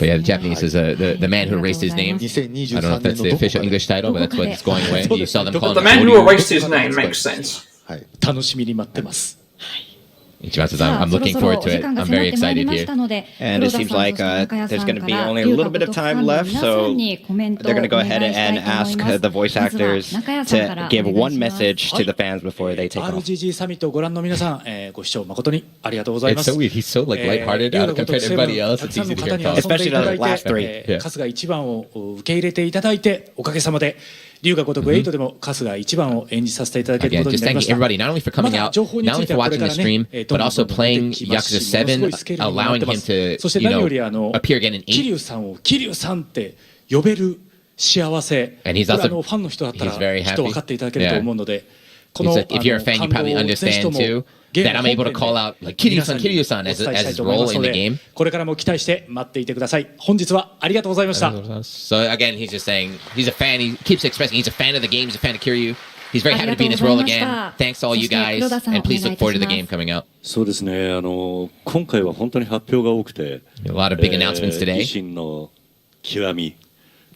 yeah, the Japanese is The Man Who Erased His Name. I don't know if that's the official English title, but that's what it's going with. You saw them calling The Man Who Erased His Name makes sense. 楽しみに待ってます。 Ichiban says, I'm looking forward to it. I'm very excited here. And it seems like there's going to be only a little bit of time left, so they're going to go ahead and ask the voice actors to give one message to the fans before they take off. RGG サミットをご覧の皆さん、ご視聴誠にありがとうございます。 It's so weird. He's so like lighthearted compared to everybody else. It's easy to hear him talk. Especially the last 3. 春日一番を受け入れていただいておかげさまで龍が如く8でも春日一番を演じさせていただける Again, ことに just なりま thanking した。 everybody, not only for coming out, not only for watching the stream, but also playing Yakuza 7, allowing him to, そして何より appear again in 桐 8. 生さんを桐生さんって呼べる幸せ。 And he's これ also, ファンの人だったら he's very きっと happy. 分かっていただけると思うので、こ He's の like, if you're a fan, you 感動 probably をぜひと understand も too ゲー that ム I'm 本 able to 編 call で out like Kiryu-san 皆 as さんにお伝えしたい his と思いま role す in の the で game. これからも期待して待っていてください。本日はありがとうございました。 So again, he's just saying he's a fan. He keeps expressing he's a fan of the game. He's a fan of Kiryu. He's very happy to be in this role again. Thanks to all you guys, and please look forward to the game coming out. そうですね。今回は本当に発表が多くて、A lot of big announcements today. 維新の極み。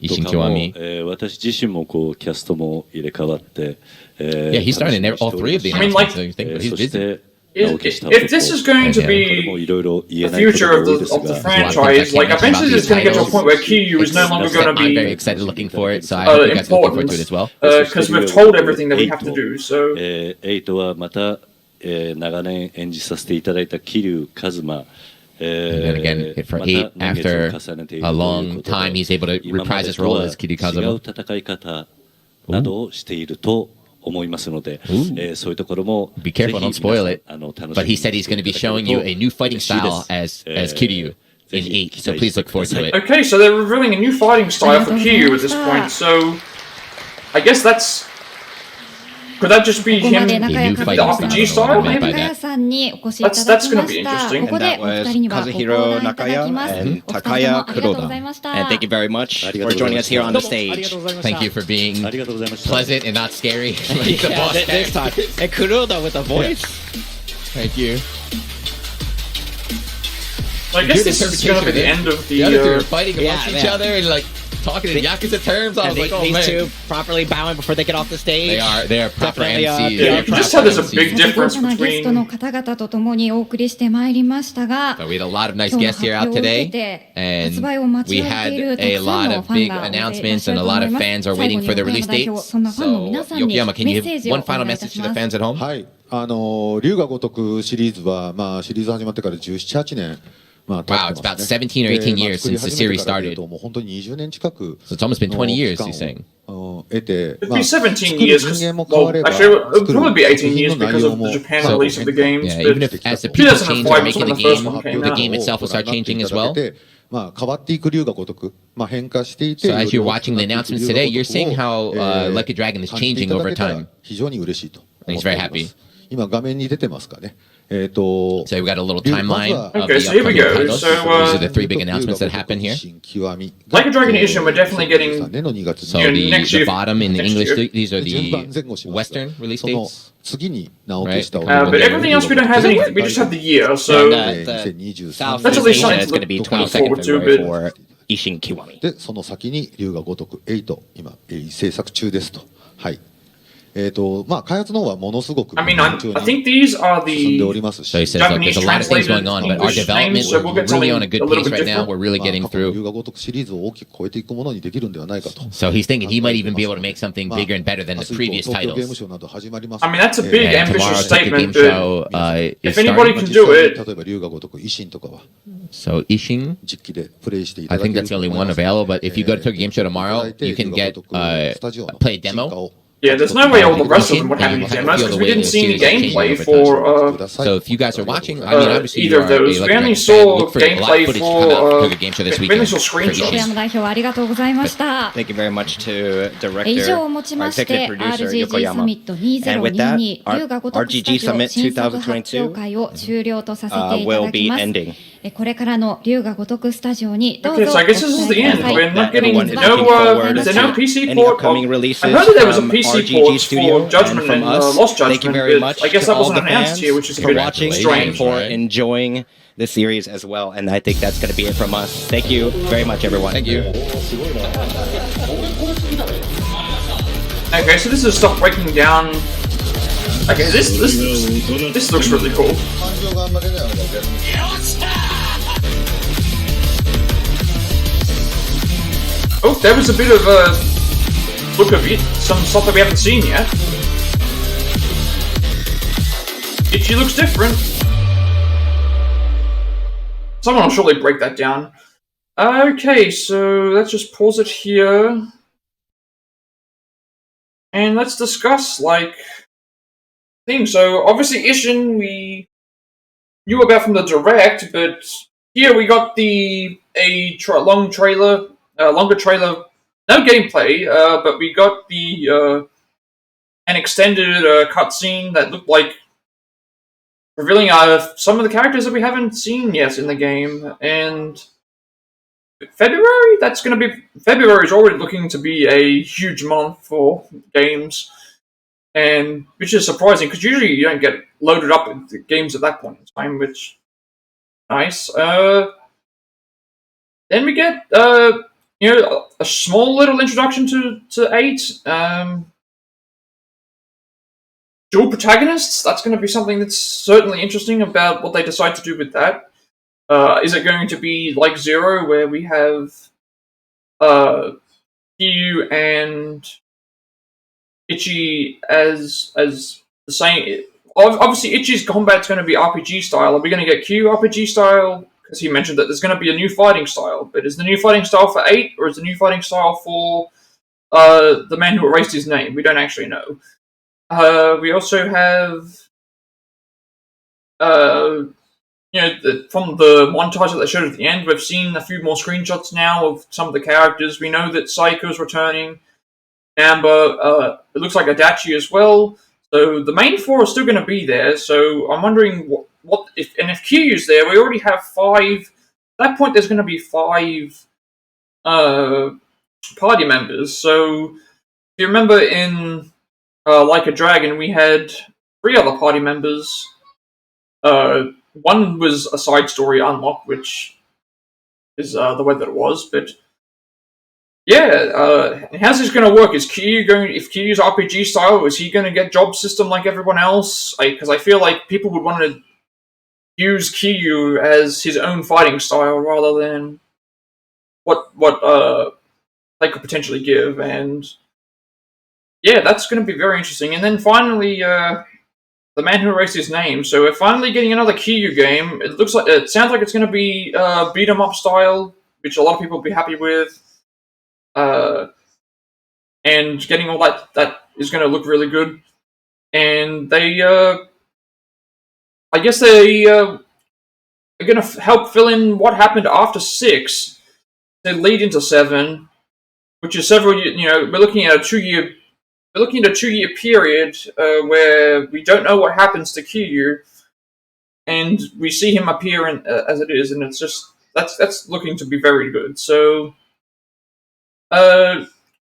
維新極み。私自身もこうキャストも入れ替わって、Yeah, he's starting in all three of the announcements. I think, but he's busy. If this is going to be the future of the franchise, like eventually it's going to get to a point where Kiryu is no longer going to I'm very be excited looking for it, so I hope you guys are looking forward to it as well. Because we've told everything that we have to do. So 8はまた、長年演じさせていただいた桐生一馬。And then again, for 8, after a long time, he's able to reprise his role as Kiryu Kazuma. 違う戦い方などをしていると思いますので、そういうところも Be careful, don't spoil it. But he said he's going to be showing you a new fighting style as Kiryu in 8, so please look forward to it. Okay, so they're revealing a new fighting style for Kiryu at this point. So I guess that's. Could that just be him, the RPG style, maybe? That's going to be interesting. And that was Kazuhiro Nakaya and Takaya Kuroda. And thank you very much for joining us here on the stage. Thank you for being pleasant and not scary. Like the boss this time. And Kuroda with a voice. Thank you. I guess this is going to be the end of the... The other two are fighting amongst each other and like talking in Yakuza terms. I was like, oh man. These two properly bowing before they get off the stage. They are proper MCs. Yeah, you can just tell there's a big difference ゲストの方々と共にお送りしてまいりましたが、 So we had a lot of nice guests here out today, and we had a lot of big announcements, and a lot of fans are waiting for the release dates. So, Yokoyama, can you give one final message to the fans at home? はい、龍が如くシリーズは、シリーズ始まってから17、18年。Wow, it's about 17 or 18 years since the series started. So it's almost been 20 years, he's saying. It'd be 17 years, well, actually it would probably be 18 years because of the Japan release of the games. Yeah, even if as the people change or making the game itself will start changing as well. So as you're watching the announcements today, you're seeing how Like a Dragon is changing over time. And he's very happy. 今画面に出てますかね。So we've got a little timeline of okay, the so here we upcoming go. titles. So, These are the 3 big announcements that happen here. Like a Dragon Ishin, we're definitely getting So the bottom in the English, these are the Western release dates. Right? But everything else we don't have any, we just have the year, so South that's at least Asia something is going to be to look 22nd forward to, February but for Ishin Kiwami. でその先に龍が如く8今制作中ですと。はい。開発の方はものすごく I mean, I think these are 進ん the でおりますし、 So he says, look, there's a lot of things going on, but our development, we're really on a good pace right now. We're really getting 龍 through. が如くシリーズを大きく超えていくものにできるんではないかと。 So he's thinking he might even be able to make something bigger and better than the previous 東京ゲーム titles. ショーなど始まります。 I mean, that's a big And tomorrow, ambitious Tokyo Game statement, but Show is if anybody starting. can do it, 例えば龍が如く維新とかは So Ishin, 実機でプレイしていた I だけ think る that's the only one available, but if you go to Tokyo Game Show tomorrow, you can get play a demo. yeah, there's no way all the rest of them would have any demos because we didn't see any gameplay for So if you guys are watching, I mean, obviously either you of are a those. Like We a only fan. saw Look for a lot of gameplay footage to come out for Tokyo Game Show this we only weekend. saw for screenshots. Ishin. 山代表ありがとうございました。 Thank you very much to 以 director, 上をもち our まして executive producer RGG サ Yokoyama. ミット And with that, 2022 our 龍が如くスタ RGG ジオ Summit 新作発表2022会を終了とさせていた will だき be ます。 ending. これからの龍が如くスタジオにどう Okay, ぞ so I guess this is the end. お伝え We're くだ not さい。 getting Everyone is looking no, forward is there no to PC any port? upcoming I releases heard that there was a from PC RGG port Studio for Judgment and from and us. Lost Thank you Judgment, very but much I guess to that all the wasn't announced fans here, which is a for bit watching strange. and for enjoying the series as well. And I think that's going to be it from us. Thank you very much, everyone. Thank you. Okay, so this is stuff breaking down. Okay, this looks really cool. Oh, there was a bit of a look of it, some stuff that we haven't seen yet. She looks different. Someone will surely break that down. Okay, so let's just pause it here. and let's discuss like things. So obviously Ishin we knew about from the direct, but here we got longer trailer, no gameplay, but we got an extended cutscene that looked like revealing some of the characters that we haven't seen yet in the game. And February is already looking to be a huge month for games, and which is surprising because usually you don't get loaded up with games at that point in time, which nice. Then we get a small little introduction to 8. Dual protagonists. That's going to be something that's certainly interesting about what they decide to do with that. Is it going to be like 0, where we have Kiryu and Ichi as the same? Obviously, Ichi's combat's going to be RPG style. Are we going to get Kiryu RPG style? Because he mentioned that there's going to be a new fighting style. But is the new fighting style for 8, or is the new fighting style for the man who erased his name? We don't actually know. We also have, from the montage that they showed at the end, we've seen a few more screenshots now of some of the characters. We know that Saiko's returning, Amber, it looks like Adachi as well. So the main 4 are still going to be there. So I'm wondering if Kiryu's there. We already have 5. At that point, there's going to be 5 party members. So if you remember in Like a Dragon, we had 3 other party members. One was a side story unlock, which is the way that it was. But yeah, how's this going to work? If Kiryu's RPG style, is he going to get job system like everyone else? Because I feel like people would want to use Kiryu as his own fighting style rather than what they could potentially give. And yeah, that's going to be very interesting. And then finally, the man who erased his name. So we're finally getting another Kiryu game. It sounds like it's going to be beat 'em up style, which a lot of people will be happy with. And getting all that is going to look really good. And they, I guess they are going to help fill in what happened after 6 to lead into 7, which is several. We're looking at a 2-year. We're looking at a 2-year period where we don't know what happens to Kiryu, and we see him appear as it is, and it's just that's looking to be very good. So,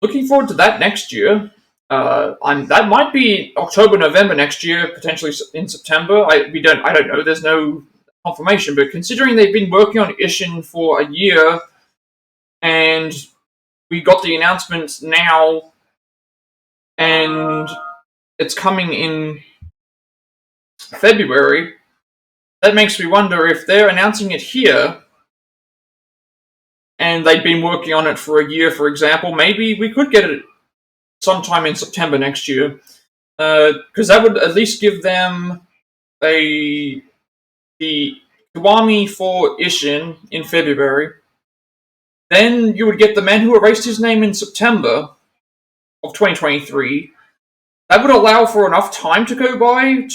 looking forward to that next year. That might be October, November next year, potentially in September. I don't know. There's no confirmation, but considering they've been working on Ishin for a year, and we got the announcement now, and it's coming in February, that makes me wonder if they're announcing it here and they've been working on it for a year, for example, maybe we could get it sometime in September next year. Because that would at least give them the Kiwami for Ishin in February. Then you would get the man who erased his name in September of 2023. That would allow for enough time to go by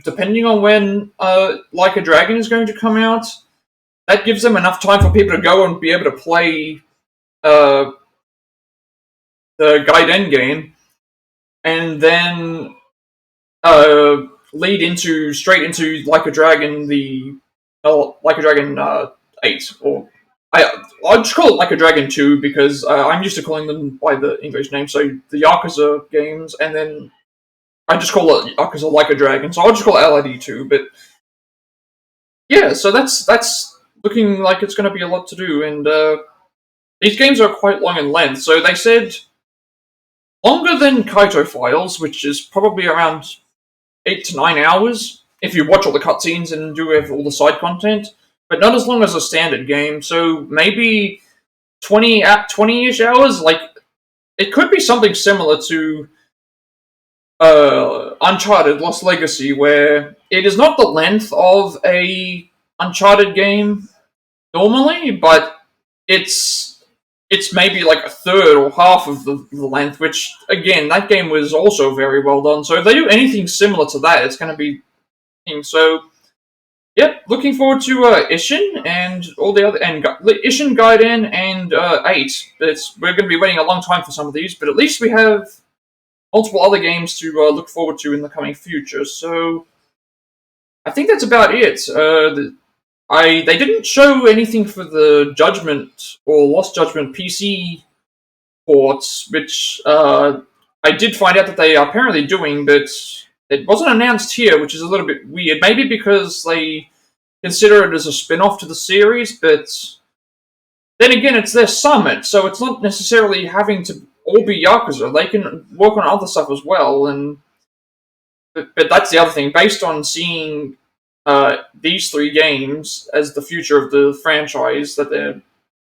depending on when Like a Dragon is going to come out, that gives them enough time for people to go and be able to play the Gaiden game, and then lead straight into Like a Dragon, Like a Dragon 8, or I'll just call it Like a Dragon 2 because I'm used to calling them by the English name. So the Yakuza games, and then I just call it Yakuza Like a Dragon. So I'll just call it LID 2. But yeah, so that's looking like it's going to be a lot to do, and these games are quite long in length. So they said longer than Kaito Files, which is probably around 8 to 9 hours if you watch all the cutscenes and do all the side content, but not as long as a standard game. So maybe 20-ish hours. Like, it could be something similar to Uncharted Lost Legacy, where it is not the length of a Uncharted game normally, but it's it's maybe like a third or half of the length, which, again, that game was also very well done. So if they do anything similar to that, it's going to be... So, yep, looking forward to Ishin and all the other... and Ishin, Gaiden, and 8. We're going to be waiting a long time for some of these, but at least we have multiple other games to look forward to in the coming future. So, I think that's about it. They didn't show anything for the Judgment or Lost Judgment PC ports, which I did find out that they are apparently doing, but it wasn't announced here, which is a little bit weird. Maybe because they consider it as a spin-off to the series, but then again, it's their summit, so it's not necessarily having to all be Yakuza. They can work on other stuff as well, but that's the other thing. Based on seeing these 3 games as the future of the franchise that they're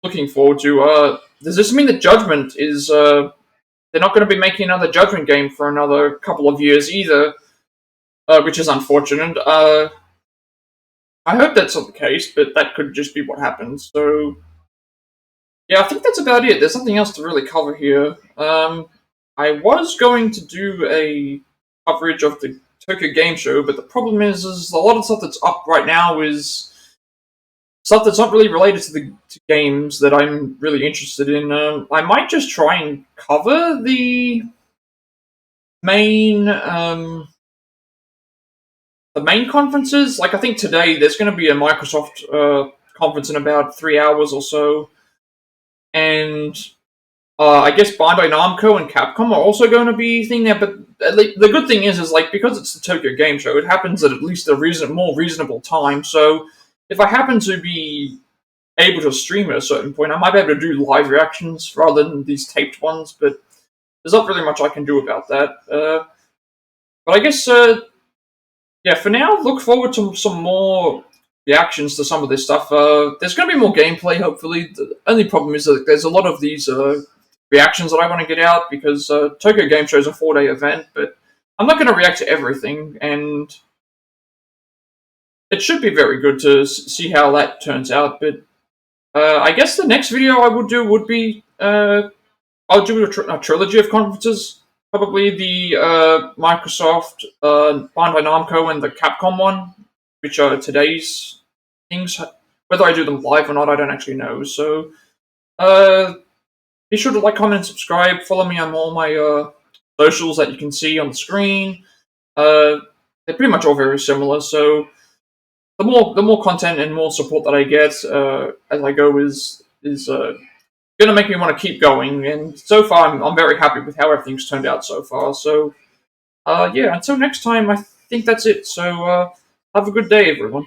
looking forward to, does this mean that Judgment is... they're not going to be making another Judgment game for another couple of years either, which is unfortunate. I hope that's not the case, but that could just be what happens. So, yeah, I think that's about it. There's nothing else to really cover here. I was going to do a coverage of the Tokyo Game Show, but the problem is a lot of stuff that's up right now is stuff that's not really related to games that I'm really interested in. I might just try and cover the main conferences. Like, I think today there's going to be a Microsoft conference in about 3 hours or so, and I guess Bandai Namco and Capcom are also going to be thing there, but the good thing is like, because it's the Tokyo Game Show, it happens at least a more reasonable time, so if I happen to be able to stream at a certain point, I might be able to do live reactions rather than these taped ones, but there's not really much I can do about that. But I guess, yeah, for now, look forward to some more reactions to some of this stuff. There's going to be more gameplay, hopefully. The only problem is that there's a lot of these reactions that I want to get out, because Tokyo Game Show is a 4-day event, but I'm not going to react to everything, and it should be very good to see how that turns out. But I guess the next video I would do would be I'll do a trilogy of conferences, probably the Microsoft, Bandai Namco, and the Capcom one, which are today's things. Whether I do them live or not, I don't actually know. So be sure to like, comment, and subscribe. Follow me on all my socials that you can see on the screen. They're pretty much all very similar, so the more content and more support that I get as I go is going to make me want to keep going. And so far, I'm very happy with how everything's turned out so far. So, yeah, until next time, I think that's it. So, have a good day, everyone.